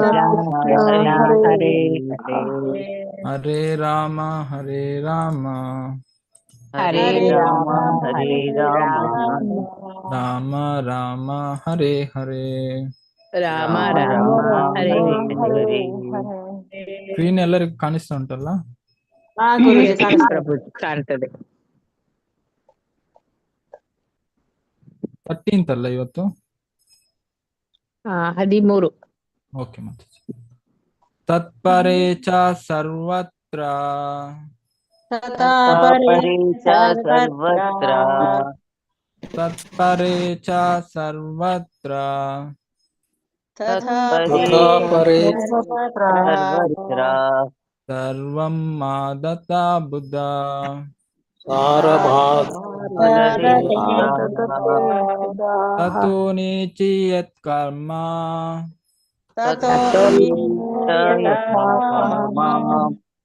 ರಾಮಾಯ ಹರೇ ಹರೇ ಹರೇ ರಾಮ ಹರೇ ರಾಮ ಹರೇ ರಾಮ ಹರೇ ರಾಮ ರಾಮ ರಾಮ ಹರೇ ಹರೇ. ರಾಮ ರಾಮ ಹರೇ ಹರೇ. Screen ಎಲ್ಲರಿಗೂ ಕಾಣಿಸ್ತಾ ಉಂಟಲ್ಲ? ಗುರುಜಿ ಪ್ರಭುಜಿ ಕಾಣ್ತದೆ. 13th ಅಲ್ಲ ಇವತ್ತು? 13. ಓಕೆ. ಮತ್ತೆ ತತ್ಪರೇ ಚ ಸರ್ವತ್ರ ತತ್ಪರೇ ಚ ಸರ್ವತ್ರ ತತ್ಪರೇ ಚ ಸರ್ವತ್ರ ತತ್ಪರೇ ಸರ್ವತ್ರ ಸರ್ವಂ ಮಾದತ ಬುದ್ಧ ತತೋ ನೇಚಿ ಯತ್ ಕರ್ಮ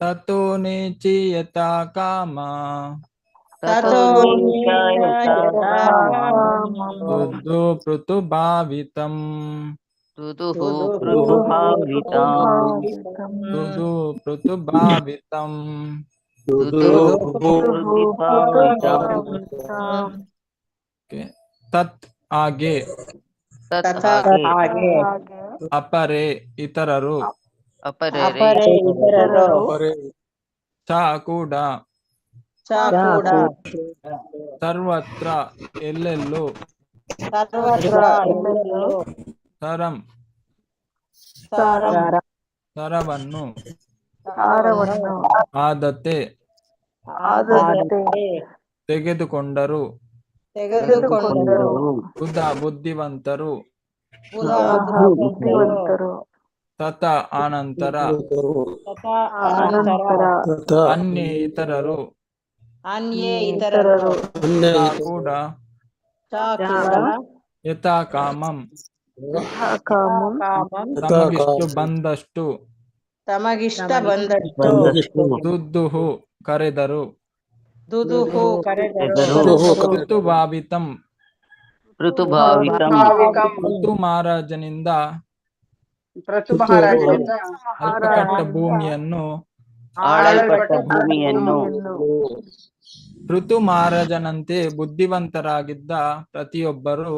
ತತೋ ನೇಚಿ ಯತಾ ಕಾಮ ಬುದ್ಧೋ ಪೃಥು ಭಾವಿತಂ ತತ್ ಹಾಗೆ, ಅಪರೆ ಇತರರು, ಚ ಕೂಡ, ಸರ್ವತ್ರ ಎಲ್ಲೆಲ್ಲೂ, ಸರಂ ಸರವನ್ನು, ಆದತೆ ತೆಗೆದುಕೊಂಡರು, ಬುದ್ಧ ಬುದ್ಧಿವಂತರು, ತತ ಅನಂತರ, ಅನ್ಯ ಇತರರು, ಕೂಡ, ಯಥಾ ಕಾಮಂ ತಮಗಿಷ್ಟ ಬಂದಷ್ಟು, ದುದ್ದುಹು ಕರೆದರು, ಋತುಭಾವಿತಂ ಋತು ಮಹಾರಾಜನಿಂದ ಅಲ್ಪಕಟ್ಟ ಭೂಮಿಯನ್ನು ಋತು ಮಹಾರಾಜನಂತೆ ಬುದ್ಧಿವಂತರಾಗಿದ್ದ ಪ್ರತಿಯೊಬ್ಬರು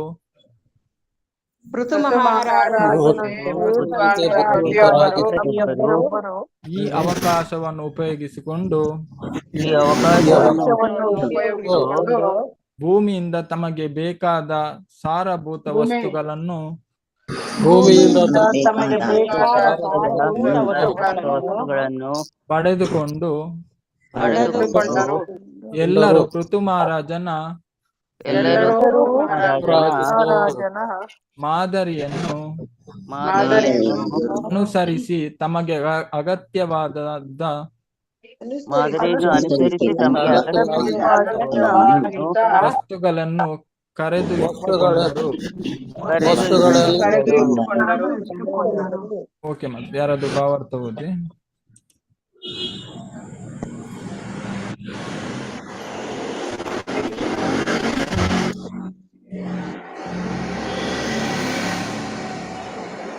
ಈ ಅವಕಾಶವನ್ನು ಉಪಯೋಗಿಸಿಕೊಂಡು ಭೂಮಿಯಿಂದ ತಮಗೆ ಬೇಕಾದ ಸಾರಭೂತ ವಸ್ತುಗಳನ್ನು ಪಡೆದುಕೊಂಡು ಎಲ್ಲರೂ ಋತು ಮಹಾರಾಜನ ಮಾದರಿಯನ್ನು ಅನುಸರಿಸಿ ತಮಗೆ ಅಗತ್ಯವಾದ ವಸ್ತುಗಳನ್ನು ಕರೆದು ಇಟ್ಟುಕೊಂಡರು. ಓಕೆ, ಮತ್ತೆ ಯಾರಾದ್ರೂ ಭಾವಾರ್ಥ ಓದಿ.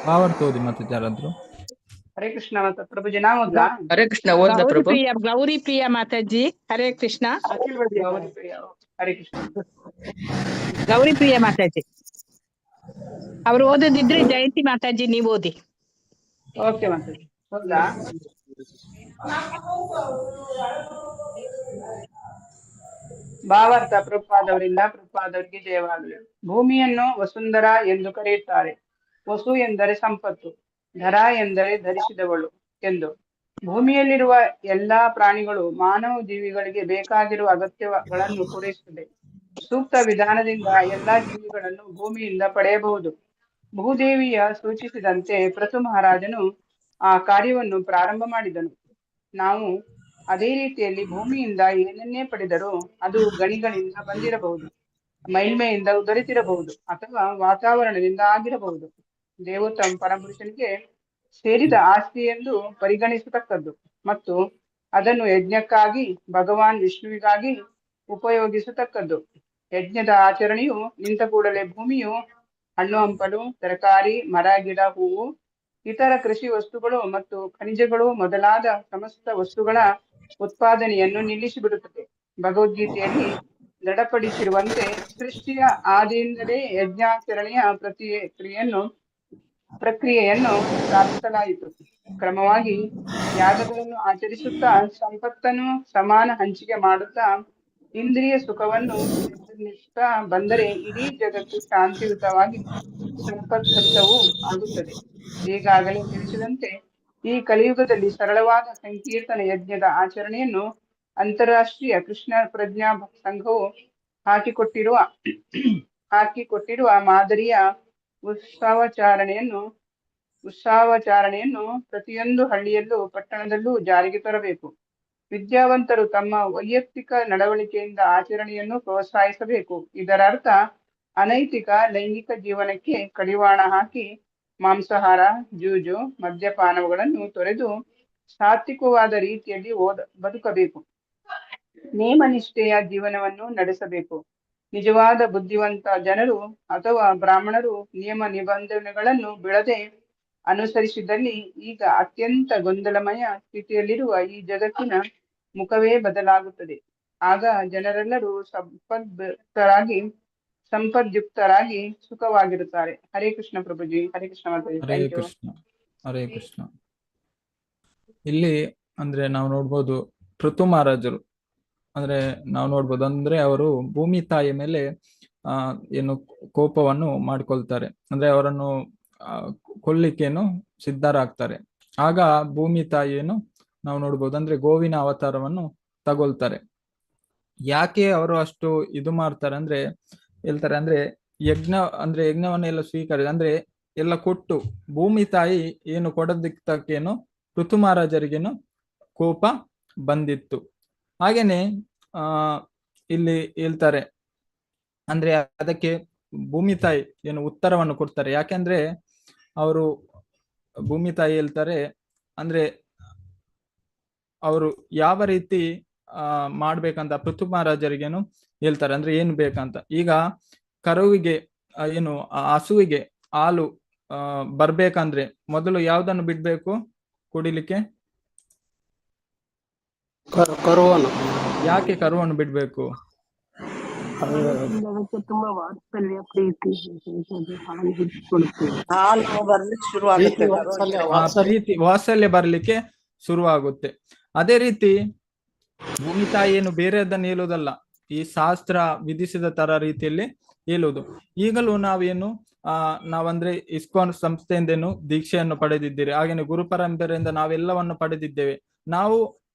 ಭಾವಾರ್ಥ ಓದಿ ಮತ್ತೆ ಯಾರಾದ್ರು. ಹರೇ ಕೃಷ್ಣ ಪ್ರಭುಜಿ, ನಾವು ಹರೇ ಕೃಷ್ಣ ಓದ್ಲ ಪ್ರಭು. ಗೌರಿ ಪ್ರಿಯ ಮಾತಾಜಿ ಹರೇ ಕೃಷ್ಣ. ಹರೇ ಕೃಷ್ಣ. ಗೌರಿ ಪ್ರಿಯ ಮಾತಾಜಿ ಅವ್ರು ಓದದಿದ್ರೆ ಜಯಂತಿ ಮಾತಾಜಿ ನೀವು ಓದಿ. ಓಕೆ ಮಾತಾಜಿ. ಹೌದಾ? ಭಾವಾರ್ಥ ಪ್ರಭುಪಾದವರಿಂದ ಪ್ರಭುಪಾದವರಿಗೆ ಜಯವಾಗಲಿ. ಭೂಮಿಯನ್ನು ವಸುಂಧರಾ ಎಂದು ಕರೆಯುತ್ತಾರೆ. ವಸು ಎಂದರೆ ಸಂಪತ್ತು, ಧರ ಎಂದರೆ ಧರಿಸಿದವಳು ಎಂದು. ಭೂಮಿಯಲ್ಲಿರುವ ಎಲ್ಲಾ ಪ್ರಾಣಿಗಳು ಮಾನವ ಜೀವಿಗಳಿಗೆ ಬೇಕಾಗಿರುವ ಅಗತ್ಯಗಳನ್ನು ಪೂರೈಸುತ್ತದೆ. ಸೂಕ್ತ ವಿಧಾನದಿಂದ ಎಲ್ಲಾ ಜೀವಿಗಳನ್ನು ಭೂಮಿಯಿಂದ ಪಡೆಯಬಹುದು. ಭೂದೇವಿಯ ಸೂಚಿಸಿದಂತೆ ಪ್ರಥು ಮಹಾರಾಜನು ಆ ಕಾರ್ಯವನ್ನು ಪ್ರಾರಂಭ ಮಾಡಿದನು. ನಾವು ಅದೇ ರೀತಿಯಲ್ಲಿ ಭೂಮಿಯಿಂದ ಏನನ್ನೇ ಪಡೆದರೂ ಅದು ಗಣಿಗಳಿಂದ ಬಂದಿರಬಹುದು, ಮೈಲ್ಮೆಯಿಂದ ದೊರೆತಿರಬಹುದು, ಅಥವಾ ವಾತಾವರಣದಿಂದ ಆಗಿರಬಹುದು. ದೇವೋತ್ತಮ ಪರಮಪುರುಷನಿಗೆ ಸೇರಿದ ಆಸ್ತಿ ಎಂದು ಪರಿಗಣಿಸತಕ್ಕದ್ದು ಮತ್ತು ಅದನ್ನು ಯಜ್ಞಕ್ಕಾಗಿ ಭಗವಾನ್ ವಿಷ್ಣುವಿಗಾಗಿ ಉಪಯೋಗಿಸತಕ್ಕದ್ದು. ಯಜ್ಞದ ಆಚರಣೆಯು ನಿಂತ ಕೂಡಲೇ ಭೂಮಿಯು ಹಣ್ಣು ಹಂಪಲು, ತರಕಾರಿ, ಮರ ಗಿಡ, ಹೂವು ಇತರ ಕೃಷಿ ವಸ್ತುಗಳು ಮತ್ತು ಖನಿಜಗಳು ಮೊದಲಾದ ಸಮಸ್ತ ವಸ್ತುಗಳ ಉತ್ಪಾದನೆಯನ್ನು ನಿಲ್ಲಿಸಿಬಿಡುತ್ತದೆ. ಭಗವದ್ಗೀತೆಯಲ್ಲಿ ದೃಢಪಡಿಸಿರುವಂತೆ ಸೃಷ್ಟಿಯ ಆದಿಯಿಂದಲೇ ಯಜ್ಞಾಚರಣೆಯ ಪ್ರಕ್ರಿಯೆಯನ್ನು ಸ್ಥಾಪಿಸಲಾಯಿತು. ಕ್ರಮವಾಗಿ ಯಾಗಗಳನ್ನು ಆಚರಿಸುತ್ತಾ ಸಂಪತ್ತನ್ನು ಸಮಾನ ಹಂಚಿಕೆ ಮಾಡುತ್ತಾ ಇಂದ್ರಿಯ ಸುಖವನ್ನು ನಿರ್ಧರಿಸುತ್ತಾ ಬಂದರೆ ಇಡೀ ಜಗತ್ತು ಶಾಂತಿಯುತವಾಗಿ ಸಂಪದ್ಭರಿತವೂ ಆಗುತ್ತದೆ. ಈಗಾಗಲೇ ತಿಳಿಸಿದಂತೆ ಈ ಕಲಿಯುಗದಲ್ಲಿ ಸರಳವಾದ ಸಂಕೀರ್ತನ ಯಜ್ಞದ ಆಚರಣೆಯನ್ನು ಅಂತಾರಾಷ್ಟ್ರೀಯ ಕೃಷ್ಣ ಪ್ರಜ್ಞಾ ಸಂಘವು ಹಾಕಿಕೊಟ್ಟಿರುವ ಮಾದರಿಯ ಉತ್ಸವಾಚರಣೆಯನ್ನು ಪ್ರತಿಯೊಂದು ಹಳ್ಳಿಯಲ್ಲೂ ಪಟ್ಟಣದಲ್ಲೂ ಜಾರಿಗೆ ತರಬೇಕು. ವಿದ್ಯಾವಂತರು ತಮ್ಮ ವೈಯಕ್ತಿಕ ನಡವಳಿಕೆಯಿಂದ ಆಚರಣೆಯನ್ನು ಪ್ರೋತ್ಸಾಹಿಸಬೇಕು. ಇದರರ್ಥ ಅನೈತಿಕ ಲೈಂಗಿಕ ಜೀವನಕ್ಕೆ ಕಡಿವಾಣ ಹಾಕಿ ಮಾಂಸಾಹಾರ, ಜೂಜು, ಮದ್ಯಪಾನಗಳನ್ನು ತೊರೆದು ಸಾತ್ವಿಕವಾದ ರೀತಿಯಲ್ಲಿ ಬದುಕಬೇಕು. ನೇಮನಿಷ್ಠೆಯ ಜೀವನವನ್ನು ನಡೆಸಬೇಕು. ನಿಜವಾದ ಬುದ್ಧಿವಂತ ಜನರು ಅಥವಾ ಬ್ರಾಹ್ಮಣರು ನಿಯಮ ನಿಬಂಧನೆಗಳನ್ನು ಬಿಡದೆ ಅನುಸರಿಸಿದಲ್ಲಿ ಈಗ ಅತ್ಯಂತ ಗೊಂದಲಮಯ ಸ್ಥಿತಿಯಲ್ಲಿರುವ ಈ ಜಗತ್ತಿನ ಮುಖವೇ ಬದಲಾಗುತ್ತದೆ. ಆಗ ಜನರೆಲ್ಲರೂ ಸಂಪದ್ಯುಕ್ತರಾಗಿ ಸುಖವಾಗಿರುತ್ತಾರೆ. ಹರೇ ಕೃಷ್ಣ ಪ್ರಭುಜಿ. ಹರೇ ಕೃಷ್ಣ ಮಾತಾಜಿ. ಹರೇ ಕೃಷ್ಣ. ಹರೇ ಕೃಷ್ಣ. ಇಲ್ಲಿ ಅಂದ್ರೆ ನಾವು ನೋಡ್ಬೋದು ಪೃಥು ಮಹಾರಾಜರು ಅಂದ್ರೆ ನಾವು ನೋಡ್ಬೋದು ಅಂದ್ರೆ ಅವರು ಭೂಮಿ ತಾಯಿ ಮೇಲೆ ಏನು ಕೋಪವನ್ನು ಮಾಡ್ಕೊಳ್ತಾರೆ. ಅಂದ್ರೆ ಅವರನ್ನು ಕೊಲ್ಲಿಕ್ಕೇನು ಸಿದ್ಧರಾಗ್ತಾರೆ. ಆಗ ಭೂಮಿ ತಾಯಿಯನ್ನು ನಾವು ನೋಡ್ಬೋದು ಅಂದ್ರೆ ಗೋವಿನ ಅವತಾರವನ್ನು ತಗೊಳ್ತಾರೆ. ಯಾಕೆ ಅವರು ಅಷ್ಟು ಇದು ಮಾಡ್ತಾರೆ ಅಂದ್ರೆ ಹೇಳ್ತಾರೆ ಅಂದ್ರೆ ಯಜ್ಞವನ್ನೆಲ್ಲ ಸ್ವೀಕರಿಸಿ ಅಂದ್ರೆ ಎಲ್ಲ ಕೊಟ್ಟು ಭೂಮಿ ತಾಯಿ ಏನು ಕೊಡದಿಕ್ಕೇನು ಋತು ಮಹಾರಾಜರಿಗೇನು ಕೋಪ ಬಂದಿತ್ತು. ಹಾಗೇನೆ ಇಲ್ಲಿ ಹೇಳ್ತಾರೆ ಅಂದ್ರೆ ಅದಕ್ಕೆ ಭೂಮಿ ತಾಯಿ ಏನು ಉತ್ತರವನ್ನು ಕೊಡ್ತಾರೆ. ಯಾಕೆಂದ್ರೆ ಅವರು ಭೂಮಿ ತಾಯಿ ಹೇಳ್ತಾರೆ ಅಂದ್ರೆ ಅವರು ಯಾವ ರೀತಿ ಮಾಡ್ಬೇಕಂತ ಪೃಥು ಮಹಾರಾಜರಿಗೇನು ಹೇಳ್ತಾರೆ ಅಂದ್ರೆ ಏನು ಬೇಕಂತ. ಈಗ ಕರುವಿಗೆ ಏನು ಹಸುವಿಗೆ ಹಾಲು ಬರ್ಬೇಕಂದ್ರೆ ಮೊದಲು ಯಾವ್ದನ್ನು ಬಿಡ್ಬೇಕು ಕುಡಿಲಿಕ್ಕೆ? ಯಾಕೆ ಕರುವನ್ನು ಬಿಡ್ಬೇಕು? ತುಂಬಾ ವಾತ್ಸಲ್ಯ ಪ್ರೀತಿ ವಾತ್ಸಲ್ಯ ಬರ್ಲಿಕ್ಕೆ ಶುರುವಾಗುತ್ತೆ. ಅದೇ ರೀತಿ ಭೂಮಿ ತಾಯಿ ಏನು ಬೇರೆದನ್ನು ಹೇಳುವುದಲ್ಲ, ಈ ಶಾಸ್ತ್ರ ವಿಧಿಸಿದ ತರ ರೀತಿಯಲ್ಲಿ ಹೇಳುವುದು. ಈಗಲೂ ನಾವೇನು ನಾವಂದ್ರೆ ಇಸ್ಕಾನ್ ಸಂಸ್ಥೆಯಿಂದೇನು ದೀಕ್ಷೆಯನ್ನು ಪಡೆದಿದ್ದೀರಿ, ಹಾಗೇನೆ ಗುರು ಪರಂಪರೆಯಿಂದ ನಾವೆಲ್ಲವನ್ನು ಪಡೆದಿದ್ದೇವೆ. ನಾವು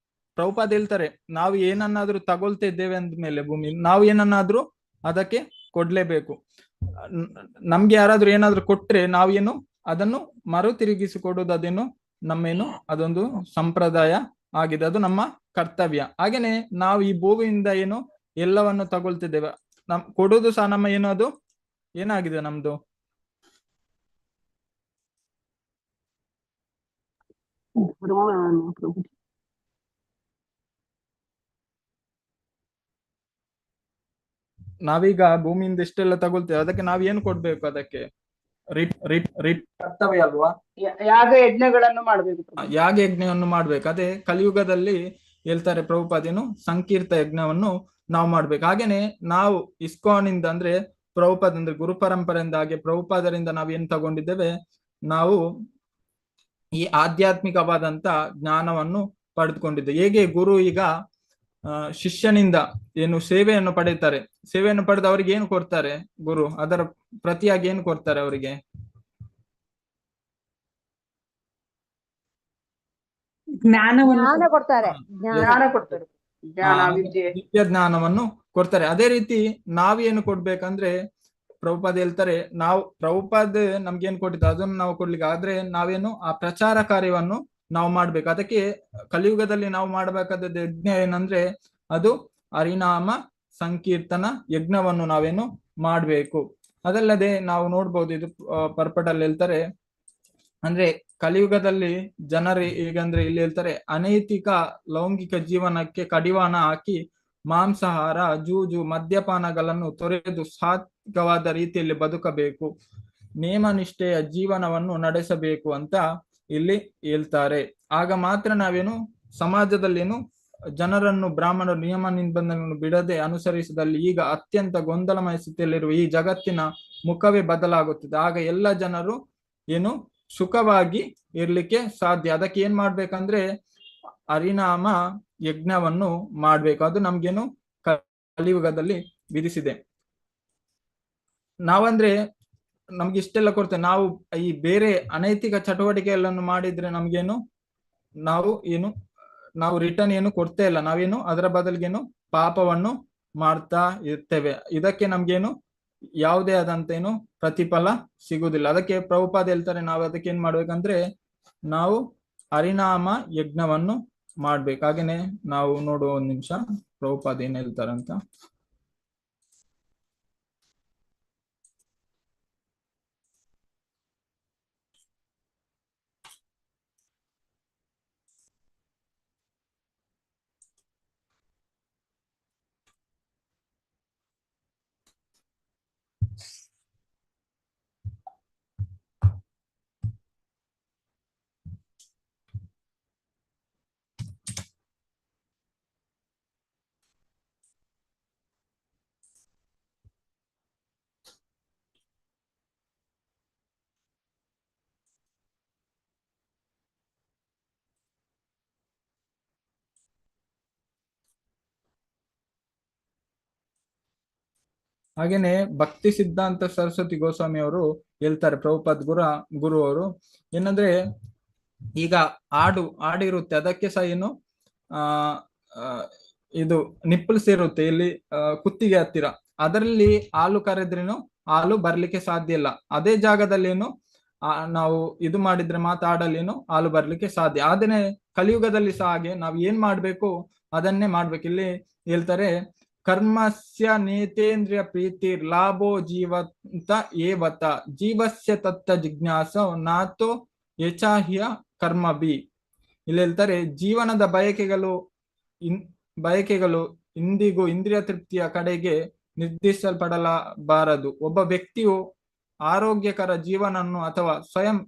ಪ್ರಭುಪಾದ ಹೇಳ್ತಾರೆ ನಾವು ಏನನ್ನಾದ್ರೂ ತಗೊಳ್ತಾ ಇದ್ದೇವೆ ಅಂದ್ಮೇಲೆ ಭೂಮಿ ನಾವು ಏನನ್ನಾದ್ರೂ ಅದಕ್ಕೆ ಕೊಡ್ಲೇಬೇಕು. ನಮ್ಗೆ ಯಾರಾದ್ರೂ ಏನಾದ್ರೂ ಕೊಟ್ರೆ ನಾವೇನು ಅದನ್ನು ಮರು ತಿರುಗಿಸಿ ಕೊಡುವುದು ಅದೇನು ನಮ್ಮೇನು ಅದೊಂದು ಸಂಪ್ರದಾಯ ಆಗಿದೆ, ಅದು ನಮ್ಮ ಕರ್ತವ್ಯ. ಹಾಗೇನೆ ನಾವು ಈ ಭೂಮಿಯಿಂದ ಏನು ಎಲ್ಲವನ್ನು ತಗೊಳ್ತಿದ್ದೇವೆ, ಕೊಡುವುದು ಸಹ ನಮ್ಮ ಏನು ಅದು ಏನಾಗಿದೆ ನಮ್ದು ನಾವೀಗ ಭೂಮಿಯಿಂದ ಇಷ್ಟೆಲ್ಲ ತಗೊಳ್ತೇವೆ, ಅದಕ್ಕೆ ನಾವ್ ಏನು ಕೊಡ್ಬೇಕು? ಅದಕ್ಕೆ ಕರ್ತವ್ಯ ಅಲ್ವಾ, ಯಾಗ ಯಜ್ಞಗಳನ್ನು ಮಾಡ್ಬೇಕು. ಯಾಗ ಯಜ್ಞವನ್ನು ಮಾಡ್ಬೇಕು. ಅದೇ ಕಲಿಯುಗದಲ್ಲಿ ಹೇಳ್ತಾರೆ ಪ್ರಭುಪಾದೇನು ಸಂಕೀರ್ತ ಯಜ್ಞವನ್ನು ನಾವು ಮಾಡ್ಬೇಕು. ಹಾಗೇನೆ ನಾವು ಇಸ್ಕಾನಿಂದ ಅಂದ್ರೆ ಪ್ರಭುಪಾದ ಅಂದ್ರೆ ಗುರು ಪರಂಪರೆಯಿಂದ ಹಾಗೆ ಪ್ರಭುಪಾದರಿಂದ ನಾವೇನ್ ತಗೊಂಡಿದ್ದೇವೆ, ನಾವು ಈ ಆಧ್ಯಾತ್ಮಿಕವಾದಂತ ಜ್ಞಾನವನ್ನು ಪಡೆದುಕೊಂಡಿದ್ದೇವೆ. ಹೇಗೆ ಗುರು ಈಗ ಶಿಷ್ಯನಿಂದ ಏನು ಸೇವೆಯನ್ನು ಪಡೀತಾರೆ, ಸೇವೆಯನ್ನು ಪಡೆದು ಅವರಿಗೆ ಏನು ಕೊಡ್ತಾರೆ ಗುರು, ಅದರ ಪ್ರತಿಯಾಗಿ ಏನು ಕೊಡ್ತಾರೆ ಅವರಿಗೆ? ಜ್ಞಾನವನ್ನು ಕೊಡ್ತಾರೆ. ನಿತ್ಯ ಜ್ಞಾನವನ್ನು ಕೊಡ್ತಾರೆ. ಅದೇ ರೀತಿ ನಾವೇನು ಕೊಡ್ಬೇಕಂದ್ರೆ ಪ್ರಭುಪಾದ ಹೇಳ್ತಾರೆ ನಾವು ಪ್ರಭುಪಾದ ನಮ್ಗೇನು ಕೊಟ್ಟಿದ್ದು ಅದನ್ನು ನಾವು ಕೊಡ್ಲಿಕ್ಕೆ ಆದ್ರೆ ನಾವೇನು ಆ ಪ್ರಚಾರ ಕಾರ್ಯವನ್ನು ನಾವು ಮಾಡ್ಬೇಕು. ಅದಕ್ಕೆ ಕಲಿಯುಗದಲ್ಲಿ ನಾವು ಮಾಡಬೇಕಾದ ಯಜ್ಞ ಏನಂದ್ರೆ ಅದು ಹರಿನಾಮ ಸಂಕೀರ್ತನ ಯಜ್ಞವನ್ನು ನಾವೇನು ಮಾಡ್ಬೇಕು. ಅದಲ್ಲದೆ ನಾವು ನೋಡ್ಬೋದು ಇದು ಪರ್ಪಟಲ್ಲಿ ಹೇಳ್ತಾರೆ ಅಂದ್ರೆ ಕಲಿಯುಗದಲ್ಲಿ ಜನರು ಈಗಂದ್ರೆ ಇಲ್ಲಿ ಹೇಳ್ತಾರೆ ಅನೈತಿಕ ಲೈಂಗಿಕ ಜೀವನಕ್ಕೆ ಕಡಿವಾಣ ಹಾಕಿ ಮಾಂಸಾಹಾರ, ಜೂಜು, ಮದ್ಯಪಾನಗಳನ್ನು ತೊರೆದು ಸಾತ್ವಿಕವಾದ ರೀತಿಯಲ್ಲಿ ಬದುಕಬೇಕು. ನೇಮನಿಷ್ಠೆಯ ಜೀವನವನ್ನು ನಡೆಸಬೇಕು ಅಂತ ಇಲ್ಲಿ ಹೇಳ್ತಾರೆ. ಆಗ ಮಾತ್ರ ನಾವೇನು ಸಮಾಜದಲ್ಲೇನು ಜನರನ್ನು ಬ್ರಾಹ್ಮಣರು ನಿಯಮ ನಿಬಂಧನೆಗಳನ್ನು ಬಿಡದೆ ಅನುಸರಿಸಿದಲ್ಲಿ ಈಗ ಅತ್ಯಂತ ಗೊಂದಲಮಯ ಸ್ಥಿತಿಯಲ್ಲಿರುವ ಈ ಜಗತ್ತಿನ ಮುಖವೇ ಬದಲಾಗುತ್ತದೆ. ಆಗ ಎಲ್ಲ ಜನರು ಏನು ಸುಖವಾಗಿ ಇರ್ಲಿಕ್ಕೆ ಸಾಧ್ಯ. ಅದಕ್ಕೆ ಏನ್ ಮಾಡ್ಬೇಕಂದ್ರೆ ಹರಿನಾಮ ಯಜ್ಞವನ್ನು ಮಾಡ್ಬೇಕು. ಅದು ನಮ್ಗೇನು ಕಲಿಯುಗದಲ್ಲಿ ವಿಧಿಸಿದೆ. ನಾವಂದ್ರೆ ನಮ್ಗೆ ಇಷ್ಟೆಲ್ಲ ಕೊಡ್ತೇವೆ. ನಾವು ಈ ಬೇರೆ ಅನೈತಿಕ ಚಟುವಟಿಕೆಗಳನ್ನು ಮಾಡಿದ್ರೆ ನಮ್ಗೇನು ನಾವು ರಿಟರ್ನ್ ಏನು ಕೊಡ್ತೇ ಇಲ್ಲ. ನಾವೇನು ಅದರ ಬದಲಿಗೇನು ಪಾಪವನ್ನು ಮಾಡ್ತಾ ಇರ್ತೇವೆ. ಇದಕ್ಕೆ ನಮ್ಗೇನು ಯಾವುದೇ ಆದಂತೇನು ಪ್ರತಿಫಲ ಸಿಗುವುದಿಲ್ಲ. ಅದಕ್ಕೆ ಪ್ರಭುಪಾದ ಹೇಳ್ತಾರೆ, ನಾವು ಅದಕ್ಕೆ ಏನ್ ಮಾಡ್ಬೇಕಂದ್ರೆ ನಾವು ಹರಿನಾಮ ಯಜ್ಞವನ್ನು ಮಾಡ್ಬೇಕು. ಹಾಗೇನೆ ನಾವು ನೋಡುವ ಒಂದ್ ನಿಮಿಷ ಪ್ರಭುಪಾದ ಏನ್ ಹೇಳ್ತಾರಂತ. ಹಾಗೇನೆ ಭಕ್ತಿ ಸಿದ್ಧಾಂತ ಸರಸ್ವತಿ ಗೋಸ್ವಾಮಿ ಅವರು ಹೇಳ್ತಾರೆ, ಪ್ರಭುಪಾದ್ ಗುರು ಅವರು ಏನಂದ್ರೆ, ಈಗ ಆಡಿರುತ್ತೆ, ಅದಕ್ಕೆ ಸಹ ಏನು ಇದು ನಿಪ್ಪಲ್ಸ್ ಇರುತ್ತೆ ಇಲ್ಲಿ ಕುತ್ತಿಗೆ ಹತ್ತಿರ, ಅದರಲ್ಲಿ ಹಾಲು ಕರೆದ್ರೇನು ಹಾಲು ಬರ್ಲಿಕ್ಕೆ ಸಾಧ್ಯ ಇಲ್ಲ. ಅದೇ ಜಾಗದಲ್ಲಿ ಏನು ನಾವು ಇದು ಮಾಡಿದ್ರೆ ಮಾತಾಡಲೇನು ಹಾಲು ಬರ್ಲಿಕ್ಕೆ ಸಾಧ್ಯ. ಆದ್ರೆ ಕಲಿಯುಗದಲ್ಲಿ ಸಹ ಹಾಗೆ ನಾವು ಏನ್ ಮಾಡ್ಬೇಕು ಅದನ್ನೇ ಮಾಡ್ಬೇಕು. ಇಲ್ಲಿ ಹೇಳ್ತಾರೆ, ಕರ್ಮಸ್ಯ ನೇತೇಂದ್ರಿಯ ಪ್ರೀತಿ ಲಾಭೋ ಜೀವಂತ ಏವತ ಜೀವಸ್ಯ ತತ್ತ ಜಿಜ್ಞಾಸ ನಾತೋ ಯಚಾಹ್ಯ ಕರ್ಮ ಬಿ. ಇಲ್ಲಿ ಹೇಳ್ತಾರೆ, ಜೀವನದ ಬಯಕೆಗಳು ಇಂದಿಗೂ ಇಂದ್ರಿಯ ತೃಪ್ತಿಯ ಕಡೆಗೆ ನಿರ್ದೇಶಿಸಲ್ಪಡಲಬಾರದು. ಒಬ್ಬ ವ್ಯಕ್ತಿಯು ಆರೋಗ್ಯಕರ ಜೀವನವನ್ನು ಅಥವಾ ಸ್ವಯಂ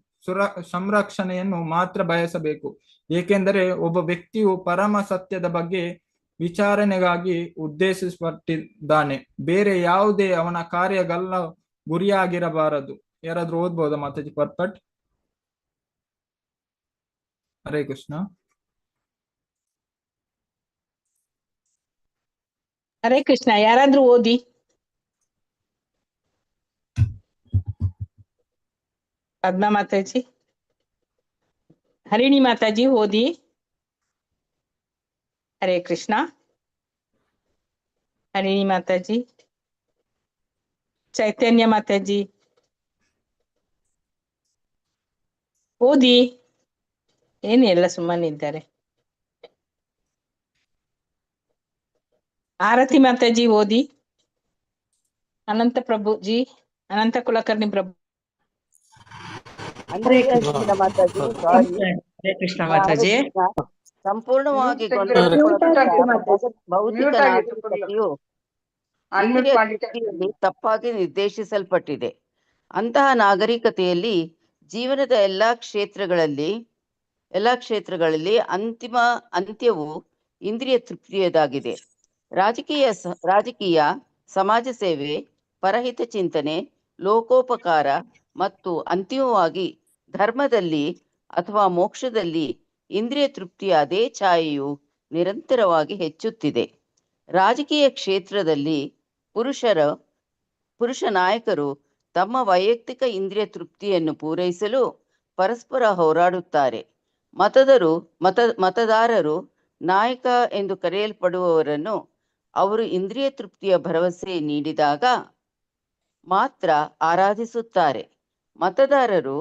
ಸಂರಕ್ಷಣೆಯನ್ನು ಮಾತ್ರ ಬಯಸಬೇಕು. ಏಕೆಂದರೆ ಒಬ್ಬ ವ್ಯಕ್ತಿಯು ಪರಮ ಸತ್ಯದ ಬಗ್ಗೆ ವಿಚಾರಣೆಗಾಗಿ ಉದ್ದೇಶಿಸಲ್ಪಟ್ಟಿದ್ದಾನೆ. ಬೇರೆ ಯಾವುದೇ ಅವನ ಕಾರ್ಯಗಳ ಗುರಿಯಾಗಿರಬಾರದು. ಯಾರಾದ್ರೂ ಓದ್ಬೋದಾ ಮಾತಾಜಿ ಪರ್ಪಟ್? ಹರೇ ಕೃಷ್ಣ. ಹರೇ ಕೃಷ್ಣ, ಯಾರಾದ್ರೂ ಓದಿ. ಪದ್ಮಾ ಮಾತಾಜಿ, ಹರಿಣಿ ಮಾತಾಜಿ ಓದಿ. ಹರೇ ಕೃಷ್ಣ. ಹರಿಣಿ ಮಾತಾಜಿ, ಚೈತನ್ಯ ಮಾತಾಜಿ ಓದಿ. ಏನು ಎಲ್ಲ ಸುಮ್ಮನಿದ್ದಾರೆ. ಆರತಿ ಮಾತಾಜಿ ಓದಿ. ಅನಂತ ಪ್ರಭುಜಿ, ಅನಂತ ಕುಲಕರ್ಣಿ ಪ್ರಭು. ಹರೇ ಕೃಷ್ಣ ಮಾತಾಜಿ, ಸಾರಿ. ಹರೇ ಕೃಷ್ಣ ಮಾತಾಜಿ. ಸಂಪೂರ್ಣವಾಗಿ ಭೌತಿಕ ನಾಗರಿಕತೆಯು ಇಂದ್ರಿಯ ತೃಪ್ತಿಯಲ್ಲಿ ತಪ್ಪಾಗಿ ನಿರ್ದೇಶಿಸಲ್ಪಟ್ಟಿದೆ. ಅಂತಹ ನಾಗರಿಕತೆಯಲ್ಲಿ ಜೀವನದ ಎಲ್ಲಾ ಕ್ಷೇತ್ರಗಳಲ್ಲಿ ಅಂತ್ಯವು ಇಂದ್ರಿಯ ತೃಪ್ತಿಯದಾಗಿದೆ. ರಾಜಕೀಯ, ಸಮಾಜ ಸೇವೆ, ಪರಹಿತ ಚಿಂತನೆ, ಲೋಕೋಪಕಾರ ಮತ್ತು ಅಂತಿಮವಾಗಿ ಧರ್ಮದಲ್ಲಿ ಅಥವಾ ಮೋಕ್ಷದಲ್ಲಿ ಇಂದ್ರಿಯ ತೃಪ್ತಿಯ ಅದೇ ಛಾಯೆಯು ನಿರಂತರವಾಗಿ ಹೆಚ್ಚುತ್ತಿದೆ. ರಾಜಕೀಯ ಕ್ಷೇತ್ರದಲ್ಲಿ ಪುರುಷ ನಾಯಕರು ತಮ್ಮ ವೈಯಕ್ತಿಕ ಇಂದ್ರಿಯ ತೃಪ್ತಿಯನ್ನು ಪೂರೈಸಲು ಪರಸ್ಪರ ಹೋರಾಡುತ್ತಾರೆ. ಮತದಾರರು ನಾಯಕ ಎಂದು ಕರೆಯಲ್ಪಡುವವರನ್ನು ಅವರು ಇಂದ್ರಿಯ ತೃಪ್ತಿಯ ಭರವಸೆ ನೀಡಿದಾಗ ಮಾತ್ರ ಆರಾಧಿಸುತ್ತಾರೆ. ಮತದಾರರು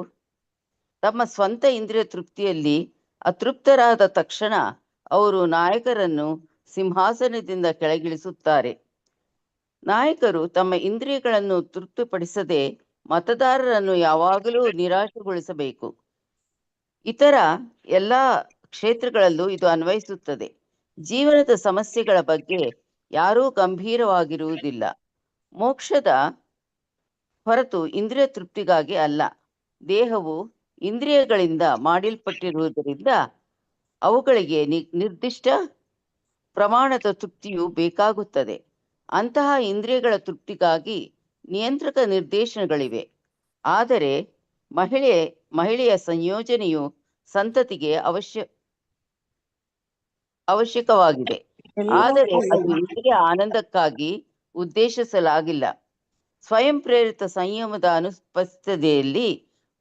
ತಮ್ಮ ಸ್ವಂತ ಇಂದ್ರಿಯ ತೃಪ್ತಿಯಲ್ಲಿ ಅತೃಪ್ತರಾದ ತಕ್ಷಣ ಅವರು ನಾಯಕರನ್ನು ಸಿಂಹಾಸನದಿಂದ ಕೆಳಗಿಳಿಸುತ್ತಾರೆ. ನಾಯಕರು ತಮ್ಮ ಇಂದ್ರಿಯಗಳನ್ನು ತೃಪ್ತಿಪಡಿಸದೆ ಮತದಾರರನ್ನು ಯಾವಾಗಲೂ ನಿರಾಶೆಗೊಳಿಸಬೇಕು. ಇತರ ಎಲ್ಲ ಕ್ಷೇತ್ರಗಳಲ್ಲೂ ಇದು ಅನ್ವಯಿಸುತ್ತದೆ. ಜೀವನದ ಸಮಸ್ಯೆಗಳ ಬಗ್ಗೆ ಯಾರೂ ಗಂಭೀರವಾಗಿರುವುದಿಲ್ಲ. ಹೊರತು ಇಂದ್ರಿಯ ತೃಪ್ತಿಗಾಗಿ ಅಲ್ಲ. ದೇಹವು ಇಂದ್ರಿಯಗಳಿಂದ ಮಾಡಲ್ಪಟ್ಟಿರುವುದರಿಂದ ಅವುಗಳಿಗೆ ನಿರ್ದಿಷ್ಟ ಪ್ರಮಾಣದ ತೃಪ್ತಿಯು ಬೇಕಾಗುತ್ತದೆ. ಅಂತಹ ಇಂದ್ರಿಯಗಳ ತೃಪ್ತಿಗಾಗಿ ನಿಯಂತ್ರಕ ನಿರ್ದೇಶನಗಳಿವೆ. ಆದರೆ ಮಹಿಳೆಯ ಸಂಯೋಜನೆಯು ಸಂತತಿಗೆ ಅವಶ್ಯಕವಾಗಿದೆ. ಆದರೆ ಅದು ಇಂದ್ರಿಯ ಆನಂದಕ್ಕಾಗಿ ಉದ್ದೇಶಿಸಲಾಗಿಲ್ಲ. ಸ್ವಯಂ ಪ್ರೇರಿತ ಸಂಯಮದ ಅನುಪಸ್ಥಿತಿಯಲ್ಲಿ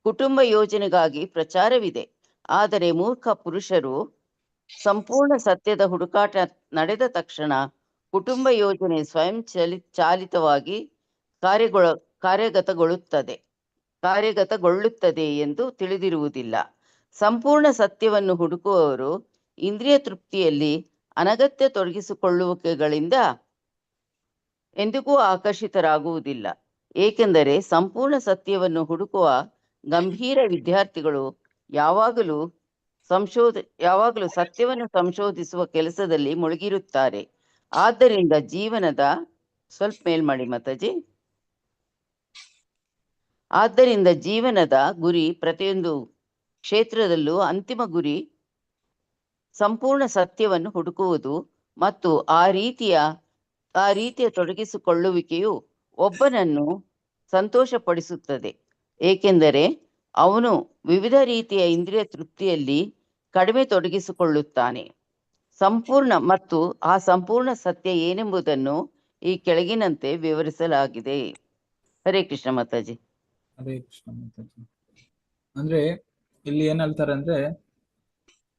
ಕುಟುಂಬ ಯೋಜನೆಗಾಗಿ ಪ್ರಚಾರವಿದೆ. ಆದರೆ ಮೂರ್ಖ ಪುರುಷರು ಸಂಪೂರ್ಣ ಸತ್ಯದ ಹುಡುಕಾಟ ನಡೆದ ತಕ್ಷಣ ಕುಟುಂಬ ಯೋಜನೆ ಸ್ವಯಂ ಚಾಲಿತವಾಗಿ ಕಾರ್ಯಗತಗೊಳ್ಳುತ್ತದೆ ಎಂದು ತಿಳಿದಿರುವುದಿಲ್ಲ. ಸಂಪೂರ್ಣ ಸತ್ಯವನ್ನು ಹುಡುಕುವವರು ಇಂದ್ರಿಯ ತೃಪ್ತಿಯಲ್ಲಿ ಅನಗತ್ಯ ತೊಡಗಿಸಿಕೊಳ್ಳುವಿಕೆಗಳಿಂದ ಎಂದಿಗೂ ಆಕರ್ಷಿತರಾಗುವುದಿಲ್ಲ. ಏಕೆಂದರೆ ಸಂಪೂರ್ಣ ಸತ್ಯವನ್ನು ಹುಡುಕುವ ಗಂಭೀರ ವಿದ್ಯಾರ್ಥಿಗಳು ಯಾವಾಗಲೂ ಸತ್ಯವನ್ನು ಸಂಶೋಧಿಸುವ ಕೆಲಸದಲ್ಲಿ ಮುಳುಗಿರುತ್ತಾರೆ. ಆದ್ದರಿಂದ ಜೀವನದ ಸ್ವಲ್ಪ ಮೇಲ್ ಮಾಡಿ ಮಾತಾಜಿ. ಆದ್ದರಿಂದ ಜೀವನದ ಗುರಿ ಪ್ರತಿಯೊಂದು ಕ್ಷೇತ್ರದಲ್ಲೂ ಅಂತಿಮ ಗುರಿ ಸಂಪೂರ್ಣ ಸತ್ಯವನ್ನು ಹುಡುಕುವುದು ಮತ್ತು ಆ ರೀತಿಯ ತೊಡಗಿಸಿಕೊಳ್ಳುವಿಕೆಯು ಒಬ್ಬನನ್ನು ಸಂತೋಷಪಡಿಸುತ್ತದೆ, ಏಕೆಂದರೆ ಅವನು ವಿವಿಧ ರೀತಿಯ ಇಂದ್ರಿಯ ತೃಪ್ತಿಯಲ್ಲಿ ಕಡಿಮೆ ತೊಡಗಿಸಿಕೊಳ್ಳುತ್ತಾನೆ. ಮತ್ತು ಆ ಸಂಪೂರ್ಣ ಸತ್ಯ ಏನೆಂಬುದನ್ನು ಈ ಕೆಳಗಿನಂತೆ ವಿವರಿಸಲಾಗಿದೆ. ಹರೇ ಕೃಷ್ಣ ಮಾತಾಜಿ. ಹರೇ ಕೃಷ್ಣ ಮಾತಾಜಿ. ಅಂದ್ರೆ ಇಲ್ಲಿ ಏನ್ ಹೇಳ್ತಾರೆ ಅಂದ್ರೆ,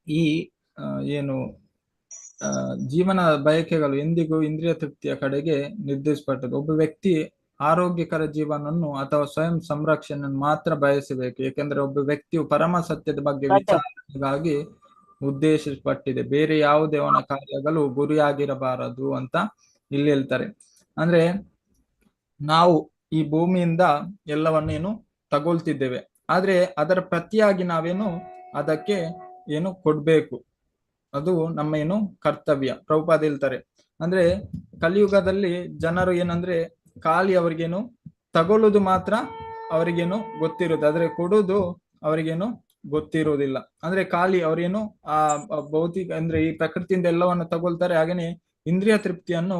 ಈ ಏನು ಜೀವನ ಬಯಕೆಗಳು ಎಂದಿಗೂ ಇಂದ್ರಿಯ ತೃಪ್ತಿಯ ಕಡೆಗೆ ನಿರ್ದೇಶಿಸಲ್ಪಟ್ಟದ್ದು. ಒಬ್ಬ ವ್ಯಕ್ತಿ ಆರೋಗ್ಯಕರ ಜೀವನವನ್ನು ಅಥವಾ ಸ್ವಯಂ ಸಂರಕ್ಷಣೆಯನ್ನು ಮಾತ್ರ ಬಯಸಬೇಕು, ಏಕೆಂದ್ರೆ ಒಬ್ಬ ವ್ಯಕ್ತಿಯು ಪರಮ ಸತ್ಯದ ಬಗ್ಗೆ ವಿಚಾರಣೆಗಾಗಿ ಉದ್ದೇಶಿಸಲ್ಪಟ್ಟಿದೆ. ಬೇರೆ ಯಾವುದೇ ಅವನ ಕಾರ್ಯಗಳು ಗುರಿಯಾಗಿರಬಾರದು ಅಂತ ಇಲ್ಲಿ ಹೇಳ್ತಾರೆ. ಅಂದ್ರೆ ನಾವು ಈ ಭೂಮಿಯಿಂದ ಎಲ್ಲವನ್ನೇನು ತಗೊಳ್ತಿದ್ದೇವೆ, ಆದ್ರೆ ಅದರ ಪ್ರತಿಯಾಗಿ ನಾವೇನು ಅದಕ್ಕೆ ಏನು ಕೊಡ್ಬೇಕು, ಅದು ನಮ್ಮ ಏನು ಕರ್ತವ್ಯ. ಪ್ರಭುಪಾದ ಹೇಳ್ತಾರೆ ಅಂದ್ರೆ ಕಲಿಯುಗದಲ್ಲಿ ಜನರು ಏನಂದ್ರೆ ಖಾಲಿ ಅವ್ರಿಗೇನು ತಗೊಳ್ಳುದು ಮಾತ್ರ ಅವರಿಗೇನು ಗೊತ್ತಿರುತ್ತೆ, ಆದ್ರೆ ಕೊಡುವುದು ಅವರಿಗೇನು ಗೊತ್ತಿರುವುದಿಲ್ಲ. ಅಂದ್ರೆ ಖಾಲಿ ಅವ್ರೇನು ಆ ಭೌತಿಕ ಅಂದ್ರೆ ಈ ಪ್ರಕೃತಿಯಿಂದ ಎಲ್ಲವನ್ನು ತಗೊಳ್ತಾರೆ, ಹಾಗೇನೆ ಇಂದ್ರಿಯ ತೃಪ್ತಿಯನ್ನು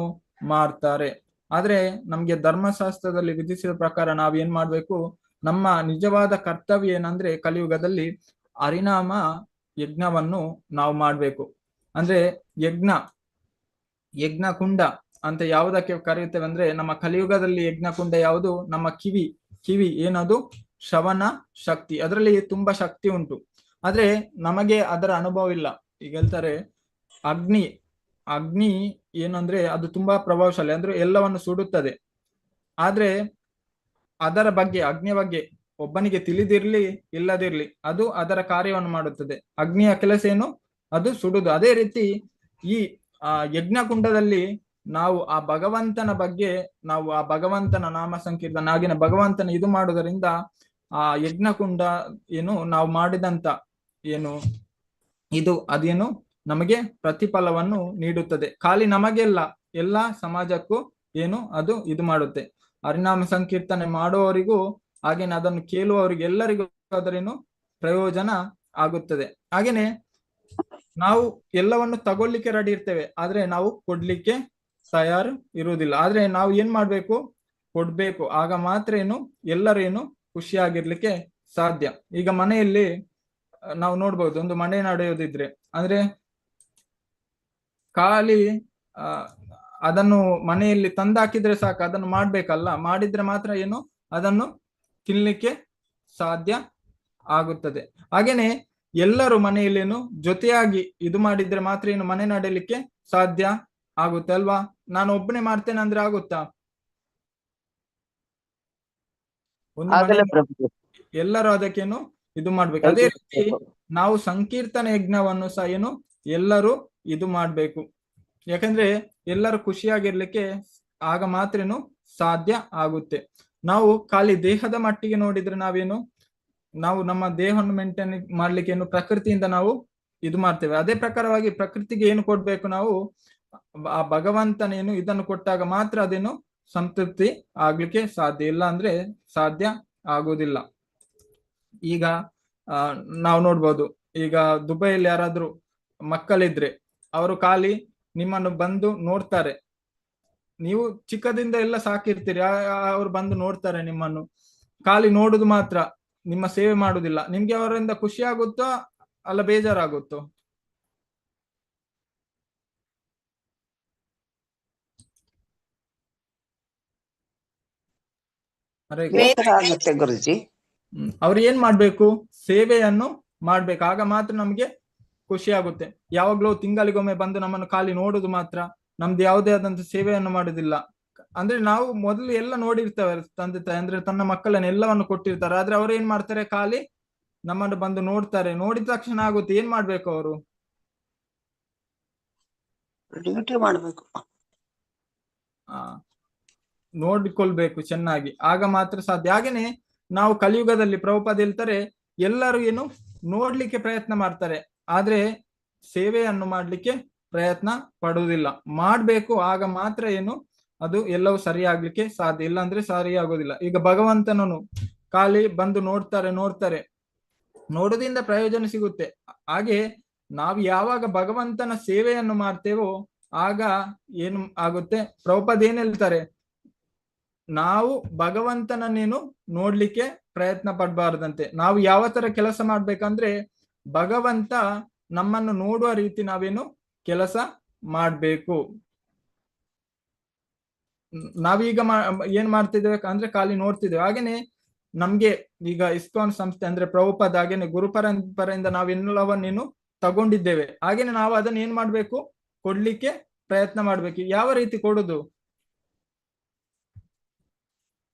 ಮಾಡ್ತಾರೆ. ಆದ್ರೆ ನಮ್ಗೆ ಧರ್ಮಶಾಸ್ತ್ರದಲ್ಲಿ ವಿಧಿಸಿದ ಪ್ರಕಾರ ನಾವೇನ್ ಮಾಡ್ಬೇಕು, ನಮ್ಮ ನಿಜವಾದ ಕರ್ತವ್ಯ ಏನಂದ್ರೆ ಕಲಿಯುಗದಲ್ಲಿ ಹರಿನಾಮ ಯಜ್ಞವನ್ನು ನಾವು ಮಾಡ್ಬೇಕು. ಅಂದ್ರೆ ಯಜ್ಞ ಕುಂಡ ಅಂತ ಯಾವುದಕ್ಕೆ ಕರೆಯುತ್ತೇವೆ ಅಂದ್ರೆ, ನಮ್ಮ ಕಲಿಯುಗದಲ್ಲಿ ಯಜ್ಞ ಕುಂಡ ಯಾವುದು, ನಮ್ಮ ಕಿವಿ ಏನದು ಶ್ರವಣ ಶಕ್ತಿ, ಅದರಲ್ಲಿ ತುಂಬಾ ಶಕ್ತಿ ಉಂಟು, ಆದ್ರೆ ನಮಗೆ ಅದರ ಅನುಭವ ಇಲ್ಲ. ಈಗ ಹೇಳ್ತಾರೆ ಅಗ್ನಿ ಏನಂದ್ರೆ ಅದು ತುಂಬಾ ಪ್ರಭಾವಶಾಲಿ, ಅಂದ್ರೆ ಎಲ್ಲವನ್ನು ಸುಡುತ್ತದೆ. ಆದ್ರೆ ಅದರ ಬಗ್ಗೆ ಅಗ್ನಿಯ ಬಗ್ಗೆ ಒಬ್ಬನಿಗೆ ತಿಳಿದಿರ್ಲಿ ಇಲ್ಲದಿರ್ಲಿ, ಅದು ಅದರ ಕಾರ್ಯವನ್ನು ಮಾಡುತ್ತದೆ. ಅಗ್ನಿಯ ಕೆಲಸ ಏನು, ಅದು ಸುಡುದು. ಅದೇ ರೀತಿ ಈ ಯಜ್ಞಕುಂಡದಲ್ಲಿ ನಾವು ಆ ಭಗವಂತನ ಬಗ್ಗೆ, ನಾವು ಆ ಭಗವಂತನ ನಾಮ ಸಂಕೀರ್ತನ ಆಗಿನ ಭಗವಂತನ ಇದು ಮಾಡುವುದರಿಂದ ಆ ಯಜ್ಞಕುಂಡ ಏನು ನಾವು ಮಾಡಿದಂತ ಏನು ಇದು ಅದೇನು ನಮಗೆ ಪ್ರತಿಫಲವನ್ನು ನೀಡುತ್ತದೆ. ಖಾಲಿ ನಮಗೆಲ್ಲ, ಎಲ್ಲ ಸಮಾಜಕ್ಕೂ ಏನು ಅದು ಇದು ಮಾಡುತ್ತೆ. ಹರಿನಾಮ ಸಂಕೀರ್ತನೆ ಮಾಡುವವರಿಗೂ ಹಾಗೇನೆ ಅದನ್ನು ಕೇಳುವವರಿಗೆ ಎಲ್ಲರಿಗೂ ಅದರೇನು ಪ್ರಯೋಜನ ಆಗುತ್ತದೆ. ಹಾಗೇನೆ ನಾವು ಎಲ್ಲವನ್ನು ತಗೊಳ್ಳಿಕ್ಕೆ ರೆಡಿ ಇರ್ತೇವೆ, ಆದ್ರೆ ನಾವು ಕೊಡ್ಲಿಕ್ಕೆ ತಯಾರು ಇರುವುದಿಲ್ಲ. ಆದ್ರೆ ನಾವು ಏನ್ ಮಾಡ್ಬೇಕು, ಕೊಡ್ಬೇಕು. ಆಗ ಮಾತ್ರ ಏನು ಎಲ್ಲರೇನು ಖುಷಿಯಾಗಿರ್ಲಿಕ್ಕೆ ಸಾಧ್ಯ. ಈಗ ಮನೆಯಲ್ಲಿ ನಾವು ನೋಡ್ಬೋದು, ಒಂದು ಮನೆ ನಡೆಯೋದಿದ್ರೆ ಅಂದ್ರೆ ಖಾಲಿ ಅದನ್ನು ಮನೆಯಲ್ಲಿ ತಂದಾಕಿದ್ರೆ ಸಾಕು, ಅದನ್ನು ಮಾಡ್ಬೇಕಲ್ಲ, ಮಾಡಿದ್ರೆ ಮಾತ್ರ ಏನು ಅದನ್ನು ತಿನ್ಲಿಕ್ಕೆ ಸಾಧ್ಯ ಆಗುತ್ತದೆ. ಹಾಗೇನೆ ಎಲ್ಲರೂ ಮನೆಯಲ್ಲೇನು ಜೊತೆಯಾಗಿ ಇದು ಮಾಡಿದ್ರೆ ಮಾತ್ರ ಏನು ಮನೆ ನಡೆಯಲಿಕ್ಕೆ ಸಾಧ್ಯ ಆಗುತ್ತೆ ಅಲ್ವಾ. ನಾನು ಒಬ್ಬನೇ ಮಾಡ್ತೇನೆ ಅಂದ್ರೆ ಆಗುತ್ತಾ? ಎಲ್ಲರೂ ಅದಕ್ಕೇನು ಇದು ಮಾಡ್ಬೇಕು. ಅದೇ ರೀತಿ ನಾವು ಸಂಕೀರ್ತನ ಯಜ್ಞವನ್ನು ಸಹ ಏನು ಎಲ್ಲರೂ ಇದು ಮಾಡ್ಬೇಕು, ಯಾಕಂದ್ರೆ ಎಲ್ಲರೂ ಖುಷಿಯಾಗಿರ್ಲಿಕ್ಕೆ ಆಗ ಮಾತ್ರನು ಸಾಧ್ಯ ಆಗುತ್ತೆ. ನಾವು ಖಾಲಿ ದೇಹದ ಮಟ್ಟಿಗೆ ನೋಡಿದ್ರೆ ನಾವು ನಮ್ಮ ದೇಹವನ್ನು ಮೇಂಟೈನ್ ಮಾಡ್ಲಿಕ್ಕೆ ಏನು ಪ್ರಕೃತಿಯಿಂದ ನಾವು ಇದು ಮಾಡ್ತೇವೆ. ಅದೇ ಪ್ರಕಾರವಾಗಿ ಪ್ರಕೃತಿಗೆ ಏನು ಕೊಡ್ಬೇಕು, ನಾವು ಆ ಭಗವಂತನೇನು ಇದನ್ನು ಕೊಟ್ಟಾಗ ಮಾತ್ರ ಅದೇನು ಸಂತೃಪ್ತಿ ಆಗ್ಲಿಕ್ಕೆ ಸಾಧ್ಯ ಇಲ್ಲ, ಅಂದ್ರೆ ಸಾಧ್ಯ ಆಗುವುದಿಲ್ಲ. ಈಗ ನಾವು ನೋಡ್ಬೋದು, ಈಗ ದುಬೈಯಲ್ಲಿ ಯಾರಾದ್ರೂ ಮಕ್ಕಳಿದ್ರೆ ಅವರು ಖಾಲಿ ನಿಮ್ಮನ್ನು ಬಂದು ನೋಡ್ತಾರೆ. ನೀವು ಚಿಕ್ಕದಿಂದ ಎಲ್ಲ ಸಾಕಿರ್ತೀರಿ, ಅವ್ರು ಬಂದು ನೋಡ್ತಾರೆ ನಿಮ್ಮನ್ನು, ಖಾಲಿ ನೋಡುದು ಮಾತ್ರ, ನಿಮ್ಮ ಸೇವೆ ಮಾಡುದಿಲ್ಲ. ನಿಮ್ಗೆ ಅವರಿಂದ ಖುಷಿ ಆಗುತ್ತೋ ಅಲ್ಲ ಬೇಜಾರಾಗುತ್ತೋ? ಬೇಸರ ಆಗುತ್ತೆ ಗುರುಜಿ. ಅವ್ರು ಏನ್ ಮಾಡ್ಬೇಕು? ಸೇವೆಯನ್ನು ಮಾಡ್ಬೇಕು, ಆಗ ಮಾತ್ರ ನಮ್ಗೆ ಖುಷಿ ಆಗುತ್ತೆ. ಯಾವಾಗ್ಲೂ ತಿಂಗಳಿಗೊಮ್ಮೆ ಬಂದು ನಮ್ಮನ್ನು ಖಾಲಿ ನೋಡುದು ಮಾತ್ರ, ನಮ್ದು ಯಾವುದೇ ಆದಂತ ಸೇವೆಯನ್ನು ಮಾಡುದಿಲ್ಲ. ಅಂದ್ರೆ ನಾವು ಮೊದಲು ಎಲ್ಲ ನೋಡಿರ್ತೇವೆ, ತಂದೆ ತಾಯಿ ಅಂದ್ರೆ ತನ್ನ ಮಕ್ಕಳನ್ನ ಎಲ್ಲವನ್ನು ಕೊಟ್ಟಿರ್ತಾರೆ, ಆದ್ರೆ ಅವ್ರು ಏನ್ ಮಾಡ್ತಾರೆ? ಖಾಲಿ ನಮ್ಮನ್ನು ಬಂದು ನೋಡ್ತಾರೆ. ನೋಡಿದ ತಕ್ಷಣ ಆಗುತ್ತೆ, ಏನ್ ಮಾಡ್ಬೇಕು ಅವರು? ಡ್ಯೂಟಿ ಮಾಡ್ಬೇಕು. ನೋಡಿಕೊಳ್ಬೇಕು ಚೆನ್ನಾಗಿ, ಆಗ ಮಾತ್ರ ಸಾಧ್ಯ. ಹಾಗೇನೆ ನಾವು ಕಲಿಯುಗದಲ್ಲಿ ಪ್ರಭುಪಾದ ಹೇಳ್ತಾರೆ, ಎಲ್ಲರೂ ಏನು ನೋಡ್ಲಿಕ್ಕೆ ಪ್ರಯತ್ನ ಮಾಡ್ತಾರೆ, ಆದ್ರೆ ಸೇವೆಯನ್ನು ಮಾಡ್ಲಿಕ್ಕೆ ಪ್ರಯತ್ನ ಪಡುವುದಿಲ್ಲ. ಮಾಡ್ಬೇಕು, ಆಗ ಮಾತ್ರ ಏನು ಅದು ಎಲ್ಲವೂ ಸರಿಯಾಗ್ಲಿಕ್ಕೆ ಸಾಧ್ಯ, ಇಲ್ಲ ಅಂದ್ರೆ ಸರಿ ಆಗೋದಿಲ್ಲ. ಈಗ ಭಗವಂತನನ್ನು ಖಾಲಿ ಬಂದು ನೋಡ್ತಾರೆ, ನೋಡೋದ್ರಿಂದ ಪ್ರಯೋಜನ ಸಿಗುತ್ತೆ. ಹಾಗೆ ನಾವು ಯಾವಾಗ ಭಗವಂತನ ಸೇವೆಯನ್ನು ಮಾಡ್ತೇವೋ ಆಗ ಏನು ಆಗುತ್ತೆ? ಪ್ರಭುಪಾದ ಏನ್ ಹೇಳ್ತಾರೆ? ನಾವು ಭಗವಂತನನ್ನೇನು ನೋಡ್ಲಿಕ್ಕೆ ಪ್ರಯತ್ನ ಪಡಬಾರ್ದಂತೆ. ನಾವು ಯಾವ ತರ ಕೆಲಸ ಮಾಡ್ಬೇಕಂದ್ರೆ, ಭಗವಂತ ನಮ್ಮನ್ನು ನೋಡುವ ರೀತಿ ನಾವೇನು ಕೆಲಸ ಮಾಡ್ಬೇಕು. ನಾವೀಗ ಏನ್ ಮಾಡ್ತಿದ್ದೇವೆ ಅಂದ್ರೆ ಖಾಲಿ ನೋಡ್ತಿದ್ದೇವೆ. ಹಾಗೇನೆ ನಮ್ಗೆ ಈಗ ಇಸ್ಕಾನ್ ಸಂಸ್ಥೆ ಅಂದ್ರೆ ಪ್ರಭುಪಾದ, ಹಾಗೇನೆ ಗುರು ಪರಂಪರೆಯಿಂದ ನಾವೆಲ್ಲವನ್ನೇನು ತಗೊಂಡಿದ್ದೇವೆ, ಹಾಗೇನೆ ನಾವು ಅದನ್ನ ಏನ್ ಮಾಡ್ಬೇಕು? ಕೊಡ್ಲಿಕ್ಕೆ ಪ್ರಯತ್ನ ಮಾಡ್ಬೇಕು. ಯಾವ ರೀತಿ ಕೊಡುದು?